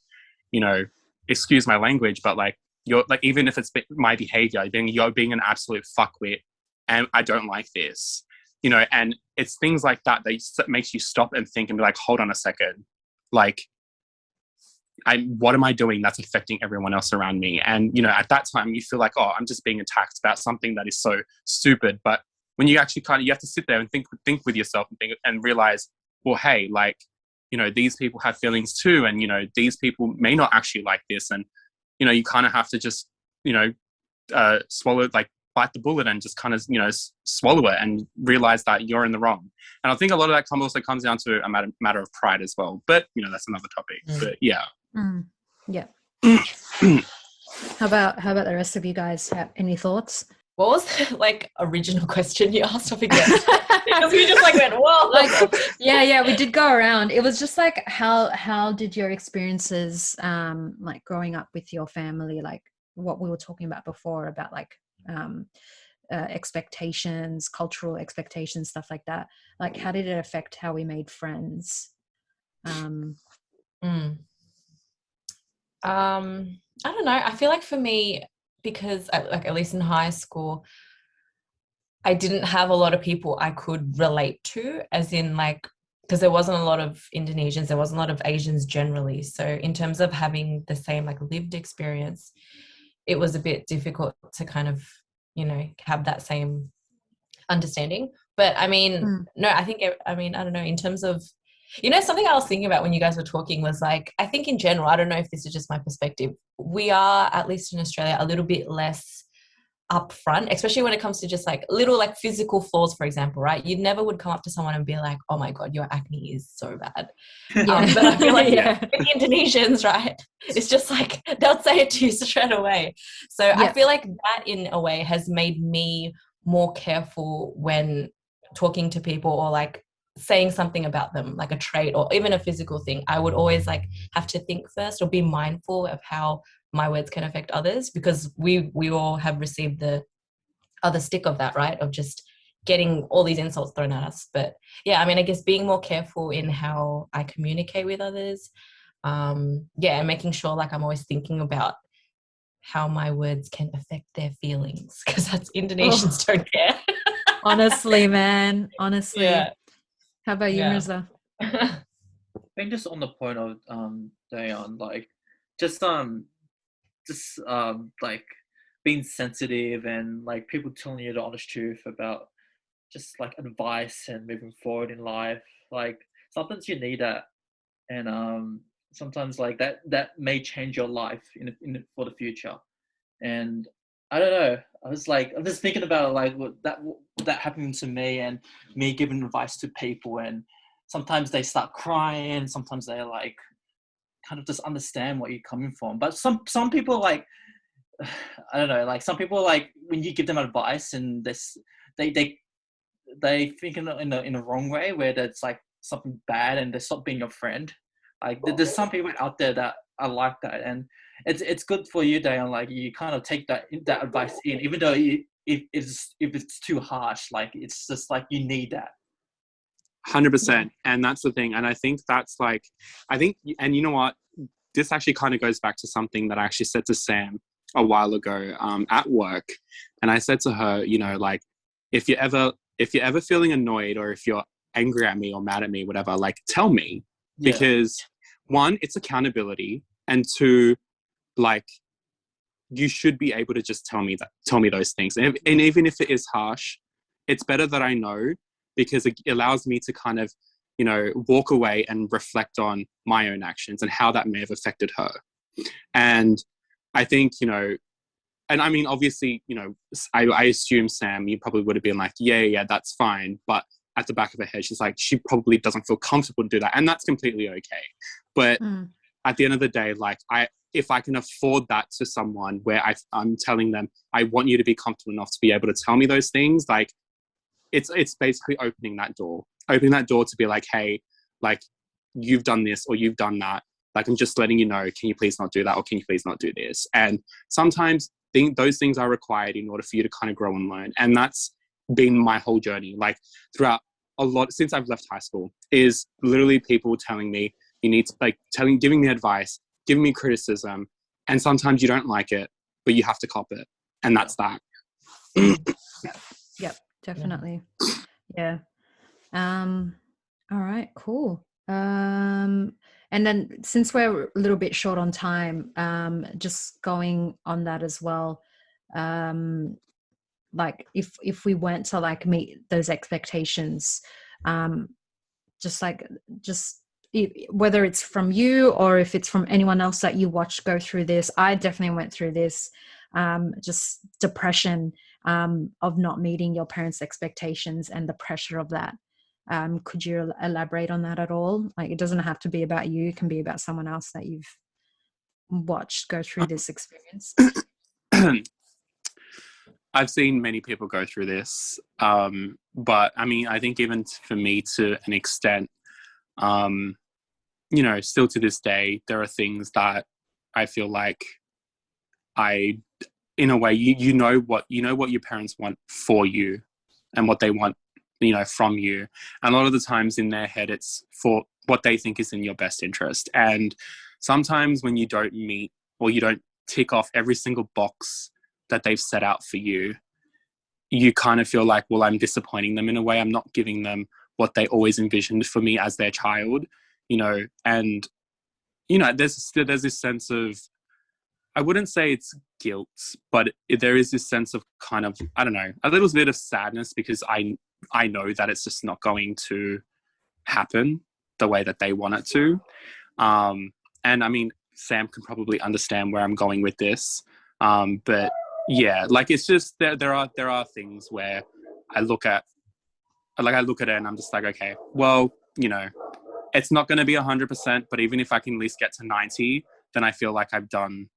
you know, excuse my language, but like, you're like, even if it's my behavior, you're being an absolute fuckwit, and I don't like this, you know. And it's things like that makes you stop and think and be like, hold on a second, like, what am I doing that's affecting everyone else around me? And, you know, at that time you feel like, oh, I'm just being attacked about something that is so stupid. But when you actually you have to sit there and think with yourself and realize, well, hey, like, you know, these people have feelings too, and, you know, these people may not actually like this, and, you know, you kind of have to just, you know, swallow, like, bite the bullet and just kind of, you know, swallow it and realize that you're in the wrong. And I think a lot of that also comes down to a matter of pride as well. But, you know, that's another topic. But yeah. Yeah. How about the rest of you guys? Have any thoughts? What was the, like, original question you asked? I forget. Because we just like went, whoa. Like, yeah, we did go around. It was just like, how did your experiences, like, growing up with your family, like what we were talking about before, about like expectations, cultural expectations, stuff like that. Like, how did it affect how we made friends? I don't know. I feel like for me, because like, at least in high school, I didn't have a lot of people I could relate to, as in, like, because there wasn't a lot of Indonesians, there wasn't a lot of Asians generally. So in terms of having the same, like, lived experience, it was a bit difficult to kind of, you know, have that same understanding. But I mean, no, I think, I mean, I don't know, in terms of, you know, something I was thinking about when you guys were talking was, like, I think in general, I don't know if this is just my perspective, we are, at least in Australia, a little bit less upfront, especially when it comes to just like little like physical flaws, for example, right? You never would come up to someone and be like, oh my God, your acne is so bad. Yeah. But I feel like Yeah. with the Indonesians, right, it's just like they'll say it to you straight away. So Yeah. I feel like that in a way has made me more careful when talking to people or like saying something about them, like a trait or even a physical thing. I would always like have to think first or be mindful of how my words can affect others, because we all have received the other stick of that, right, of just getting all these insults thrown at us. But yeah, I mean, I guess being more careful in how I communicate with others, and making sure like I'm always thinking about how my words can affect their feelings, because that's Indonesians don't care. Honestly, man. Honestly. Yeah. How about you, Mirza? I think just on the point of Dejan, like just like being sensitive and like people telling you the honest truth about just like advice and moving forward in life. Like sometimes you need that, and sometimes like that may change your life for the future. And I don't know. I'm just thinking about like what that happened to me and me giving advice to people, and sometimes they start crying, sometimes they like kind of just understand what you're coming from. But some people like I don't know, like some people like when you give them advice and they think in a wrong way where that's like something bad and they stop being your friend. Like there's some people out there that are like that, and it's good for you, Dayan. Like you kind of take that advice in, even though if it's too harsh, like it's just like you need that. 100%, and that's the thing. And I think that's like, and you know what? This actually kind of goes back to something that I actually said to Sam a while ago at work, and I said to her, you know, like if you're ever feeling annoyed or if you're angry at me or mad at me, whatever, like tell me, because one, it's accountability, and two, like you should be able to just tell me those things, and even if it is harsh, it's better that I know, because it allows me to kind of, you know, walk away and reflect on my own actions and how that may have affected her. And I think, you know, and I mean, obviously, you know, I assume Sam, you probably would have been like, yeah, that's fine. But at the back of her head, she's like, she probably doesn't feel comfortable to do that. And that's completely okay. But at the end of the day, like if I can afford that to someone where I'm telling them, I want you to be comfortable enough to be able to tell me those things, like it's basically opening that door to be like, hey, like you've done this or you've done that. Like, I'm just letting you know, can you please not do that? Or can you please not do this? And sometimes those things are required in order for you to kind of grow and learn. And that's been my whole journey. Like throughout a lot, since I've left high school, is literally people telling me, you need to like giving me advice, giving me criticism. And sometimes you don't like it, but you have to cop it. And that's that. Yep, definitely. Yeah. All right, cool. And then since we're a little bit short on time, just going on that as well, like if we weren't to like meet those expectations, whether it's from you or if it's from anyone else that you watch go through this, I definitely went through this, just depression of not meeting your parents' expectations and the pressure of that. Could you elaborate on that at all? Like, it doesn't have to be about you. It can be about someone else that you've watched go through this experience. I've seen many people go through this. But I mean, I think even for me to an extent, you know, still to this day, there are things that I feel like in a way, you know what your parents want for you and what they want, you know, from you. And a lot of the times in their head, it's for what they think is in your best interest. And sometimes when you don't meet or you don't tick off every single box that they've set out for you, you kind of feel like, well, I'm disappointing them in a way. I'm not giving them what they always envisioned for me as their child, you know. And, you know, there's this sense of, I wouldn't say it's guilt, but there is this sense of kind of, I don't know, a little bit of sadness, because I know that it's just not going to happen the way that they want it to. And I mean, Sam can probably understand where I'm going with this. But Yeah, like it's just there are things where I look at it and I'm just like, okay, well, you know, it's not going to be 100%, but even if I can at least get to 90, then I feel like I've done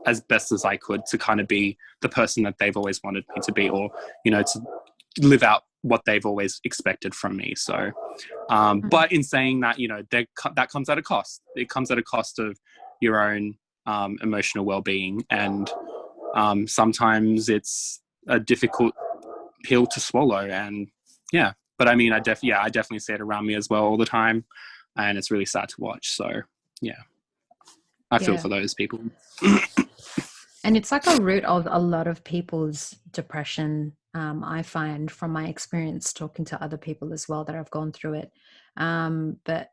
as best as I could to kind of be the person that they've always wanted me to be, or, you know, to live out what they've always expected from me. So, but in saying that, you know, that comes at a cost. It comes at a cost of your own emotional well-being, and sometimes it's a difficult pill to swallow. And yeah, but I mean, I definitely see it around me as well all the time, and it's really sad to watch. So yeah, I feel for those people. And it's like a root of a lot of people's depression. I find from my experience talking to other people as well that have gone through it. But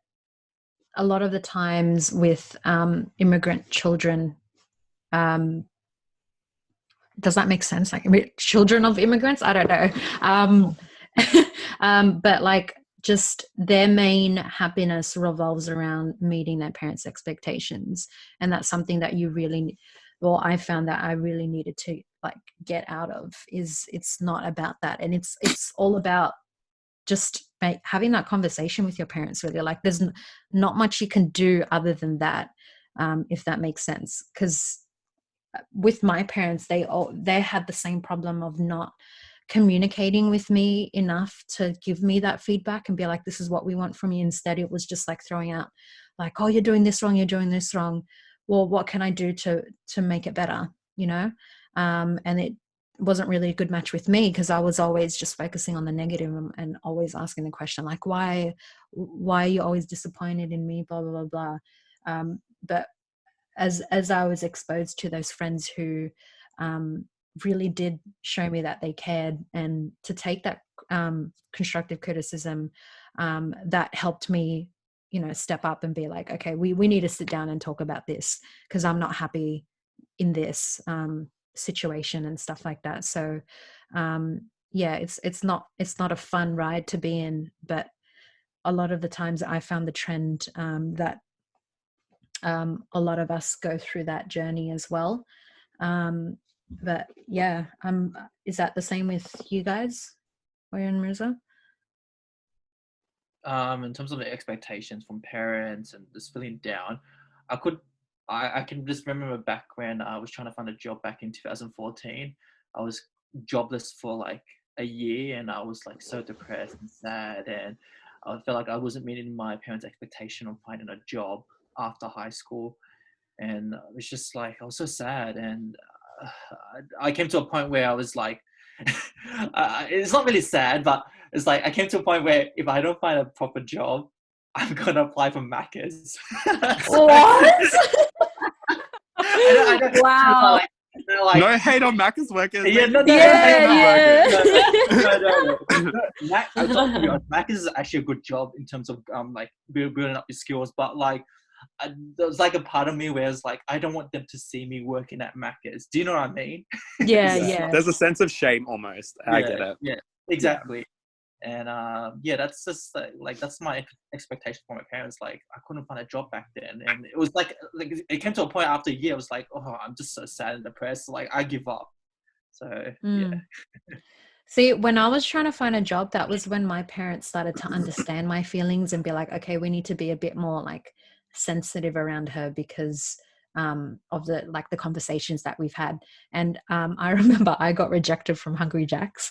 a lot of the times with immigrant children, does that make sense? Like children of immigrants? I don't know. But like just their main happiness revolves around meeting their parents' expectations. And that's something that you really, well, I found that I really needed to like get out of, is it's not about that. And it's all about just having that conversation with your parents, really. Like there's not much you can do other than that, if that makes sense. Because with my parents, they had the same problem of not communicating with me enough to give me that feedback and be like, this is what we want from you. Instead, it was just like throwing out like, oh, you're doing this wrong, you're doing this wrong. Well, what can I do to make it better, you know? And it wasn't really a good match with me, because I was always just focusing on the negative and always asking the question like, why are you always disappointed in me, blah blah blah blah. But as I was exposed to those friends who really did show me that they cared, and to take that constructive criticism, that helped me, you know, step up and be like, okay, we need to sit down and talk about this, because I'm not happy in this situation and stuff like that. So yeah, it's not a fun ride to be in, but a lot of the times I found the trend that a lot of us go through that journey as well. But yeah, is that the same with you guys, Oya and Mirza? In terms of the expectations from parents and just feeling down, I can just remember back when I was trying to find a job back in 2014. I was jobless for like a year, and I was like so depressed and sad, and I felt like I wasn't meeting my parents' expectation of finding a job after high school. And it was just like, I was so sad, and I came to a point where I was like, it's not really sad, but it's like I came to a point where if I don't find a proper job, I'm gonna apply for Macca's. What? I don't, wow. Like, no hate on Macca's workers. Yeah, no. I thought, to be honest, Macca's is actually a good job in terms of like building up your skills, but like there was like a part of me where it's like, I don't want them to see me working at Macca's. Do you know what I mean? Yeah. There's a sense of shame almost. I get it. Yeah, exactly. Yeah. And yeah, that's just like that's my expectation from my parents. Like I couldn't find a job back then, and it was like it came to a point after a year. I was like, oh, I'm just so sad and depressed. Like I give up. So yeah. See, when I was trying to find a job, that was when my parents started to understand my feelings and be like, okay, we need to be a bit more like sensitive around her because of the conversations that we've had. And I remember I got rejected from Hungry Jack's.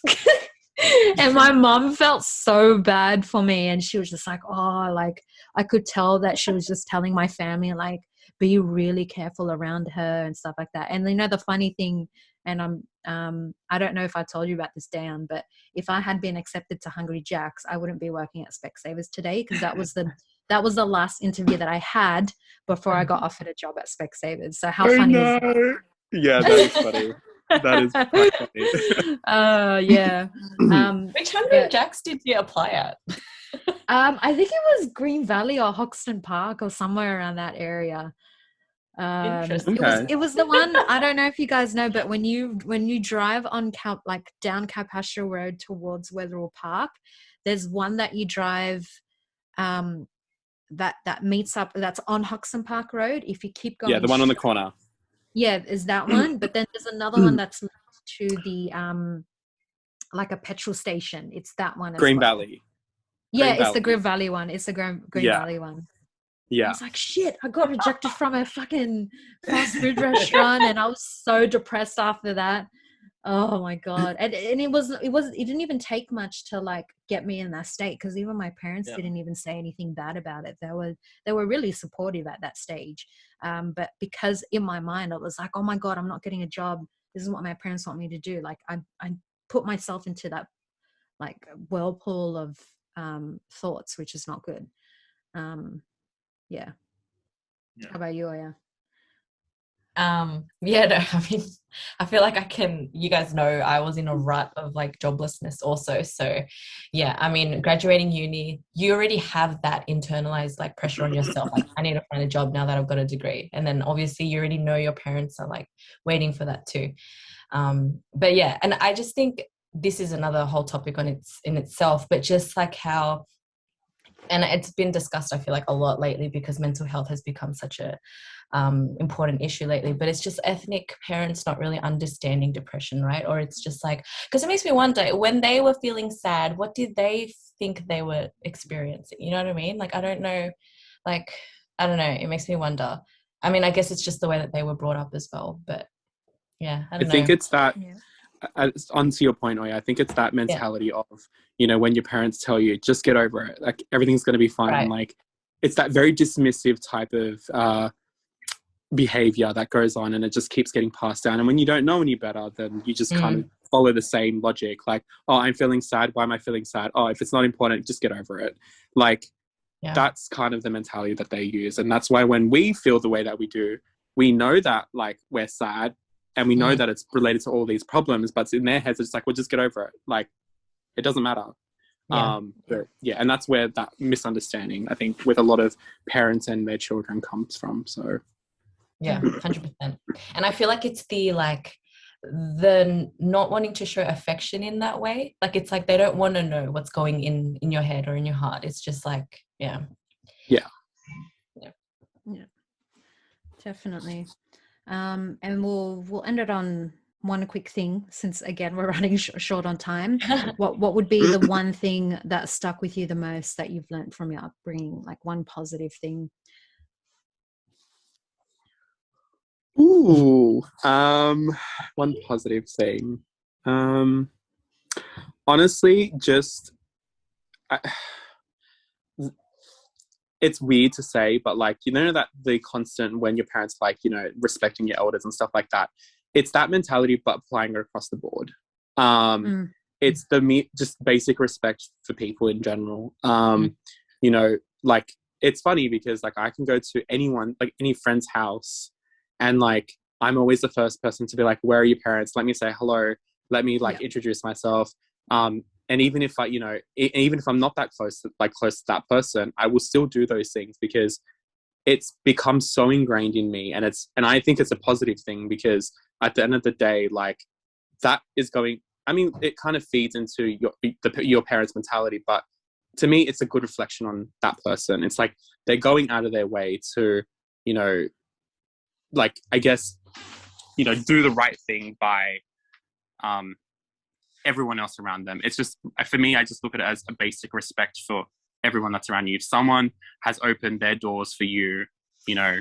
And my mom felt so bad for me, and she was just like, oh, like I could tell that she was just telling my family like, be really careful around her and stuff like that. And you know, the funny thing, and I don't know if I told you about this, Dan, but if I had been accepted to Hungry Jack's, I wouldn't be working at Specsavers today, because that was the last interview that I had before I got offered a job at Specsavers. So how funny is that? Yeah, that is funny. That is quite funny. Yeah. Which Hungry Jack's did you apply at? I think it was Green Valley or Hoxton Park or somewhere around that area. Interesting. It was the one, I don't know if you guys know, but when you drive on down Carpastra Road towards Wetherill Park, there's one that you drive that meets up, that's on Hoxton Park Road. If you keep going, yeah, the one on the corner. Yeah, is that one. But then there's another one that's next to the like a petrol station. It's that one as Green well. Valley. Yeah, Green it's the Valley. Green Valley one. It's the Green Yeah. Valley one. I Yeah. was like, shit, I got rejected from a fucking fast food restaurant, and I was so depressed after that. Oh my god. And it didn't even take much to like get me in that state, because even my parents didn't even say anything bad about it. They were really supportive at that stage. But because in my mind I was like, oh my god, I'm not getting a job. This is what my parents want me to do. Like I put myself into that like whirlpool of thoughts, which is not good. Yeah. How about you, Oya? Yeah, no, I mean, I feel like you guys know I was in a rut of like joblessness also. So yeah, I mean, graduating uni, you already have that internalized like pressure on yourself. Like, I need to find a job now that I've got a degree. And then obviously you already know your parents are like waiting for that too. But yeah, and I just think this is another whole topic in itself, but just like how, and it's been discussed, I feel like, a lot lately, because mental health has become such a important issue lately, but it's just ethnic parents not really understanding depression, right? Or it's just like, because it makes me wonder, when they were feeling sad, what did they think they were experiencing? You know what I mean? Like, I don't know, like, I don't know, it makes me wonder. I mean, I guess it's just the way that they were brought up as well, but yeah, I don't know. think it's that, onto your point, Oya, I think it's that mentality of, you know, when your parents tell you, just get over it, like everything's going to be fine. Right. Like, it's that very dismissive type of behavior that goes on, and it just keeps getting passed down. And when you don't know any better, then you just kind of follow the same logic. Like, oh, I'm feeling sad. Why am I feeling sad? Oh, if it's not important, just get over it. Like, that's kind of the mentality that they use. And that's why when we feel the way that we do, we know that like we're sad, and we know that it's related to all these problems, but in their heads, it's like, well, just get over it. Like, it doesn't matter. But yeah, and that's where that misunderstanding, I think, with a lot of parents and their children comes from. So yeah, 100%. And I feel like it's the not wanting to show affection in that way. Like, it's like they don't want to know what's going in your head or in your heart. It's just like, yeah, definitely. And we'll end it on one quick thing, since again we're running short on time. What would be the one thing that stuck with you the most that you've learned from your upbringing? Like one positive thing. Ooh, one positive thing. Honestly, just it's weird to say, but like, you know, that the constant when your parents, like, you know, respecting your elders and stuff like that, it's that mentality, but applying it across the board. It's just basic respect for people in general. You know, like, it's funny because like I can go to anyone, like any friend's house, and like I'm always the first person to be like, where are your parents? Let me say hello. Let me like introduce myself. And even if I, you know, even if I'm not that close to that person, I will still do those things because it's become so ingrained in me. And I think it's a positive thing, because at the end of the day, like, that is going, I mean, it kind of feeds into your parents' mentality, but to me, it's a good reflection on that person. It's like they're going out of their way to, you know, like, I guess, you know, do the right thing by everyone else around them. It's just, for me, I just look at it as a basic respect for everyone that's around you. If someone has opened their doors for you, you know,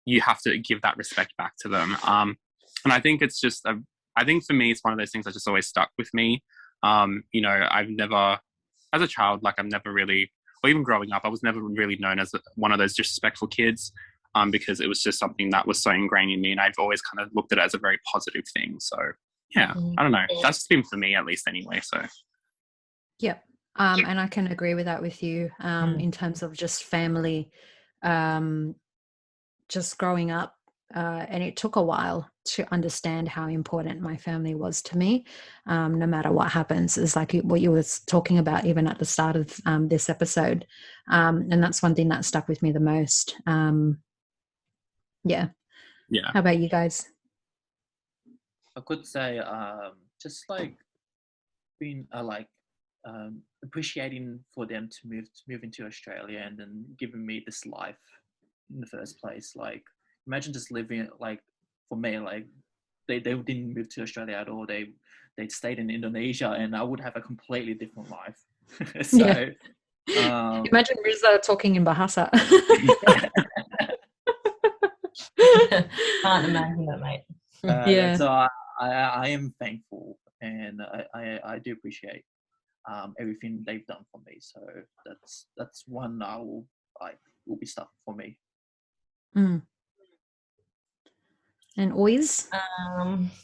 you have to give that respect back to them. And I think it's just, I think for me, it's one of those things that just always stuck with me. You know, I've never, as a child, like, I've never really, or even growing up, I was never really known as one of those disrespectful kids, because it was just something that was so ingrained in me, and I've always kind of looked at it as a very positive thing. So yeah, I don't know. That's just been for me, at least, anyway. So yep. And I can agree with that with you, in terms of just family, just growing up, and it took a while to understand how important my family was to me, no matter what happens. Is like what you were talking about even at the start of this episode, and that's one thing that stuck with me the most. Yeah. How about you guys? I could say just like being appreciating for them to move into Australia and then giving me this life in the first place. Like, imagine just living like for me. Like they didn't move to Australia at all. They stayed in Indonesia, and I would have a completely different life. So imagine Riza talking in Bahasa. Can't imagine that, mate. So I am thankful, and I do appreciate everything they've done for me. So that's one will be stuck for me. And Ois?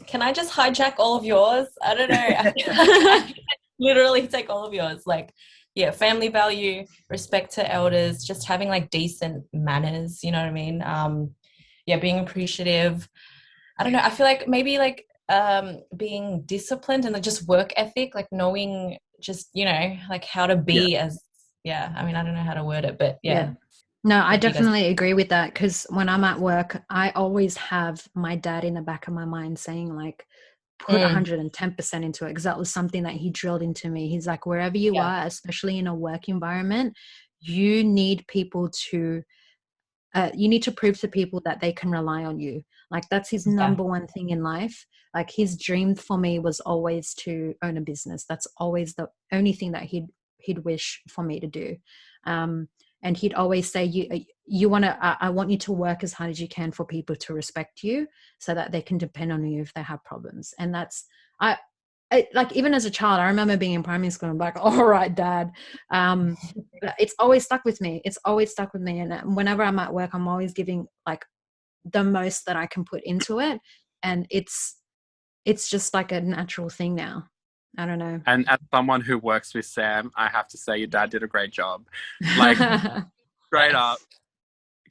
Can I just hijack all of yours? I don't know. I literally take all of yours. Like, yeah, family value, respect to elders, just having like decent manners, you know what I mean? Yeah, being appreciative. I don't know. I feel like maybe like being disciplined and like just work ethic, like knowing just, you know, like how to be I mean, I don't know how to word it, but yeah. No, I definitely agree with that, because when I'm at work, I always have my dad in the back of my mind saying like, put 110% into it, because that was something that he drilled into me. He's like, wherever you are, especially in a work environment, you need people to you need to prove to people that they can rely on you. Like that's his number one thing in life. Like his dream for me was always to own a business. That's always the only thing that he'd wish for me to do. And he'd always say, I want you to work as hard as you can for people to respect you, so that they can depend on you if they have problems. And that's, like even as a child, I remember being in primary school and I'm like, all right, Dad. It's always stuck with me. And whenever I'm at work, I'm always giving like the most that I can put into it. And it's just like a natural thing now. I don't know. And as someone who works with Sam, I have to say your dad did a great job. Like, straight up,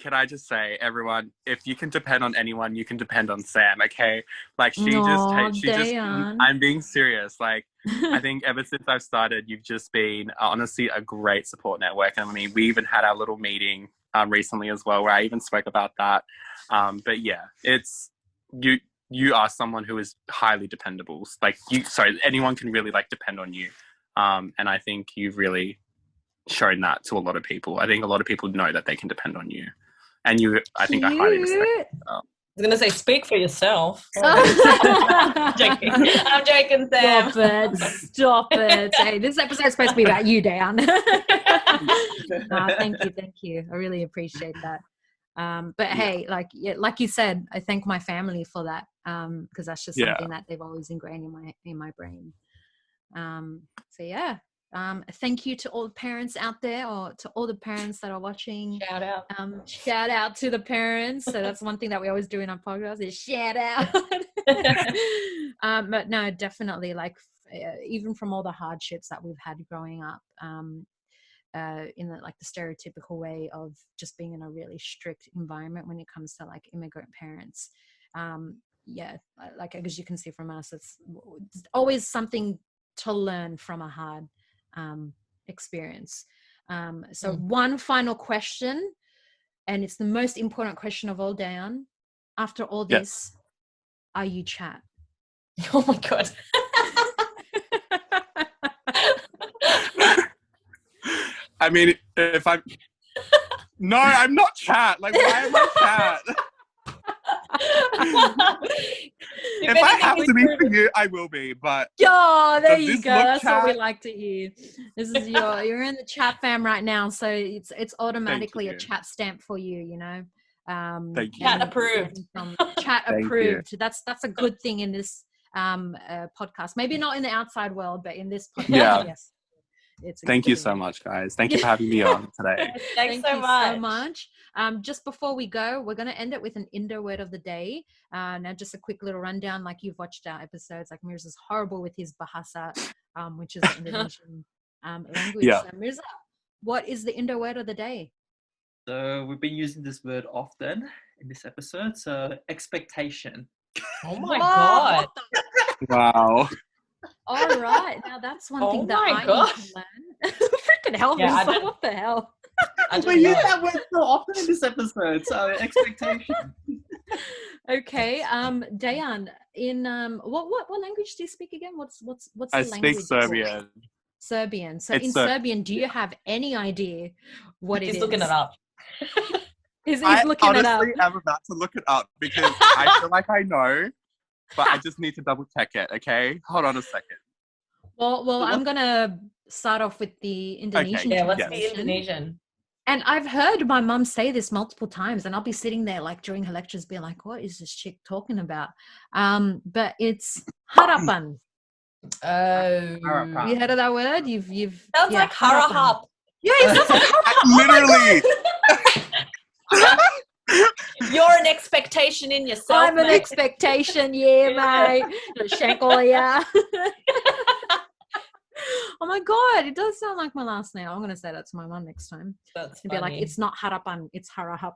can I just say, everyone, if you can depend on anyone, you can depend on Sam, okay? Like, I'm being serious. Like, I think ever since I've started, you've just been, honestly, a great support network. I mean, we even had our little meeting recently as well, where I even spoke about that. But yeah, it's, you are someone who is highly dependable. Like anyone can really like depend on you. And I think you've really shown that to a lot of people. I think a lot of people know that they can depend on you. And I think I highly respect you. I was going to say, speak for yourself. I'm joking, Sam. Stop it. Hey, this episode is supposed to be about you, Dejan. Thank you. I really appreciate that. But hey, like you said, I thank my family for that, because that's just something that they've always ingrained in my brain. Thank you to all the parents out there, or to all the parents that are watching. Shout out to the parents. So that's one thing that we always do in our podcast, is shout out. But no, definitely, like even from all the hardships that we've had growing up, in the stereotypical way of just being in a really strict environment when it comes to like immigrant parents. Like as you can see from us, it's always something to learn from a hard experience. One final question, and it's the most important question of all, Dejan. After all this, are you chat? Oh my God. I mean, no, I'm not chat. Like, why am I chat? If I have to be for you, I will be. But there you go. That's what we like to hear. This is you're in the chat fam right now, so it's automatically a chat stamp for you. You know. Thank you. Chat approved. Chat approved. That's a good thing in this podcast. Maybe not in the outside world, but in this podcast, yes. Thank you so much, guys. Thank you for having me on today. Thanks so much. Just before we go, we're going to end it with an Indo word of the day. Now, just a quick little rundown. Like, you've watched our episodes. Like, Mirza's horrible with his Bahasa, which is the Indonesian language. Yeah. So, Mirza, what is the Indo word of the day? So we've been using this word often in this episode. So, expectation. Oh my God. Wow. All right, now that's one thing that I need to learn. Freaking hell, what the hell? We use that word so often in this episode. So expectation. Okay, Dejan, in what language do you speak again? What's the language? I speak Serbian. Serbian. So in Serbian, do you have any idea what it is? He's looking it up. He's I looking it up. honestly am about to look it up because I feel like I know, but I just need to double check it. Okay, hold on a second. Well, I'm gonna start off with the Indonesian Yeah, what's translation. the Indonesian? And I've heard my mum say this multiple times, and I'll be sitting there like during her lectures, being like, "What is this chick talking about?" But it's harapan. Oh, Harapan. You heard of that word? You've sounds like harapan. harahap. Yeah, it sounds like Literally. You're an expectation in yourself. I'm an mate. expectation, yeah, mate. Shankle, yeah. Oh my god, it does sound like my last name. I'm gonna say that to my mum next time. That's And be like, funny. it's not harapan, it's harahap.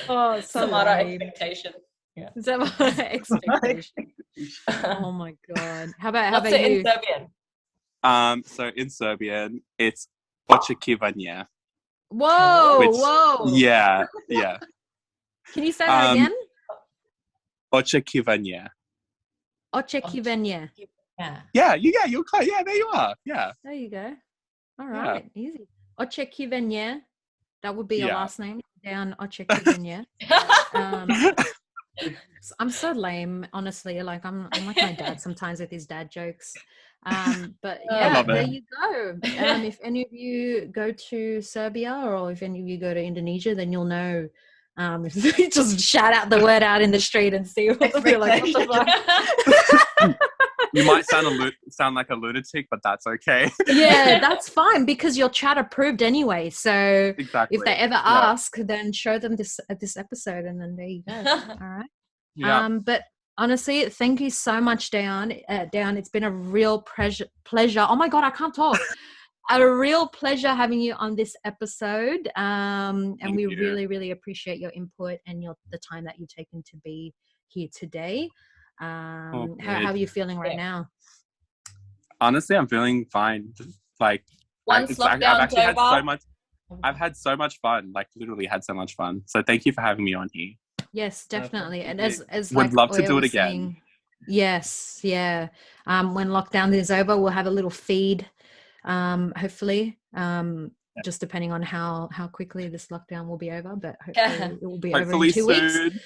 Oh, so Samara lame. expectation. Yeah. Is that my expectation? Oh my god. How about What's it you? in Serbian? So in Serbian, it's očekivanje. Whoa, Which- whoa. Yeah. Can you say that again? Očekivanje. Očekivanje. Yeah. You're close. Yeah, there you are. Yeah. There you go. All right, easy. Očekivanje. That would be your Yeah. last name. Down Očekivanje. I'm so lame, honestly. Like I'm like my dad sometimes with his dad jokes. But yeah, love there it. you go. If any of you go to Serbia or if any of you go to Indonesia, then you'll know. Just shout out the word out in the street and see what they're like. What the fuck? You might sound like a lunatic, but that's okay. Yeah, that's fine because you're chat approved anyway. So Exactly. if they ever ask, then show them this episode, and then there you go. All right. Yeah. But honestly, thank you so much, Dejan. It's been a real pleasure. Oh my god, I can't talk. A real pleasure having you on this episode. And we really, really appreciate your input and the time that you've taken to be here today. How are you feeling right now? Honestly, I'm feeling fine. Like Once I've lockdown's actually had over. so much. I've had so much fun. Like literally had so much fun. So thank you for having me on here. Yes, definitely. And as Would like love to Oya do it was again. saying, yes, yeah. When lockdown is over, we'll have a little feed. Hopefully. Just depending on how quickly this lockdown will be over, but hopefully it will be over in 2 weeks. Soon.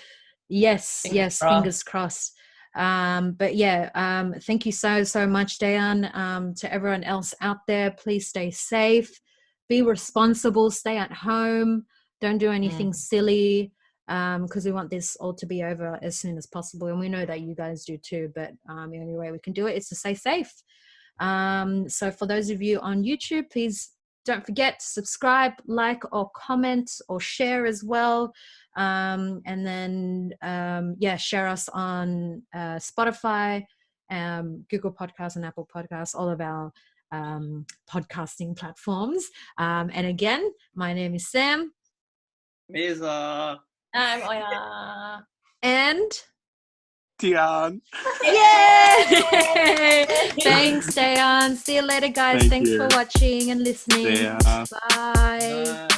Yes, fingers crossed. But yeah, thank you so much, Dejan. To everyone else out there, please stay safe, be responsible, stay at home, don't do anything silly, because we want this all to be over as soon as possible, and we know that you guys do too, but the only way we can do it is to stay safe. So for those of you on YouTube, please don't forget to subscribe, like, or comment, or share as well. And then share us on Spotify, Google Podcasts, and Apple Podcasts, all of our podcasting platforms. And again, my name is Sam. Mesa. I'm Oya. And Dejan. yay! Thanks, Dejan. See you later, guys. Thank Thanks you. for watching and listening. See ya. Bye.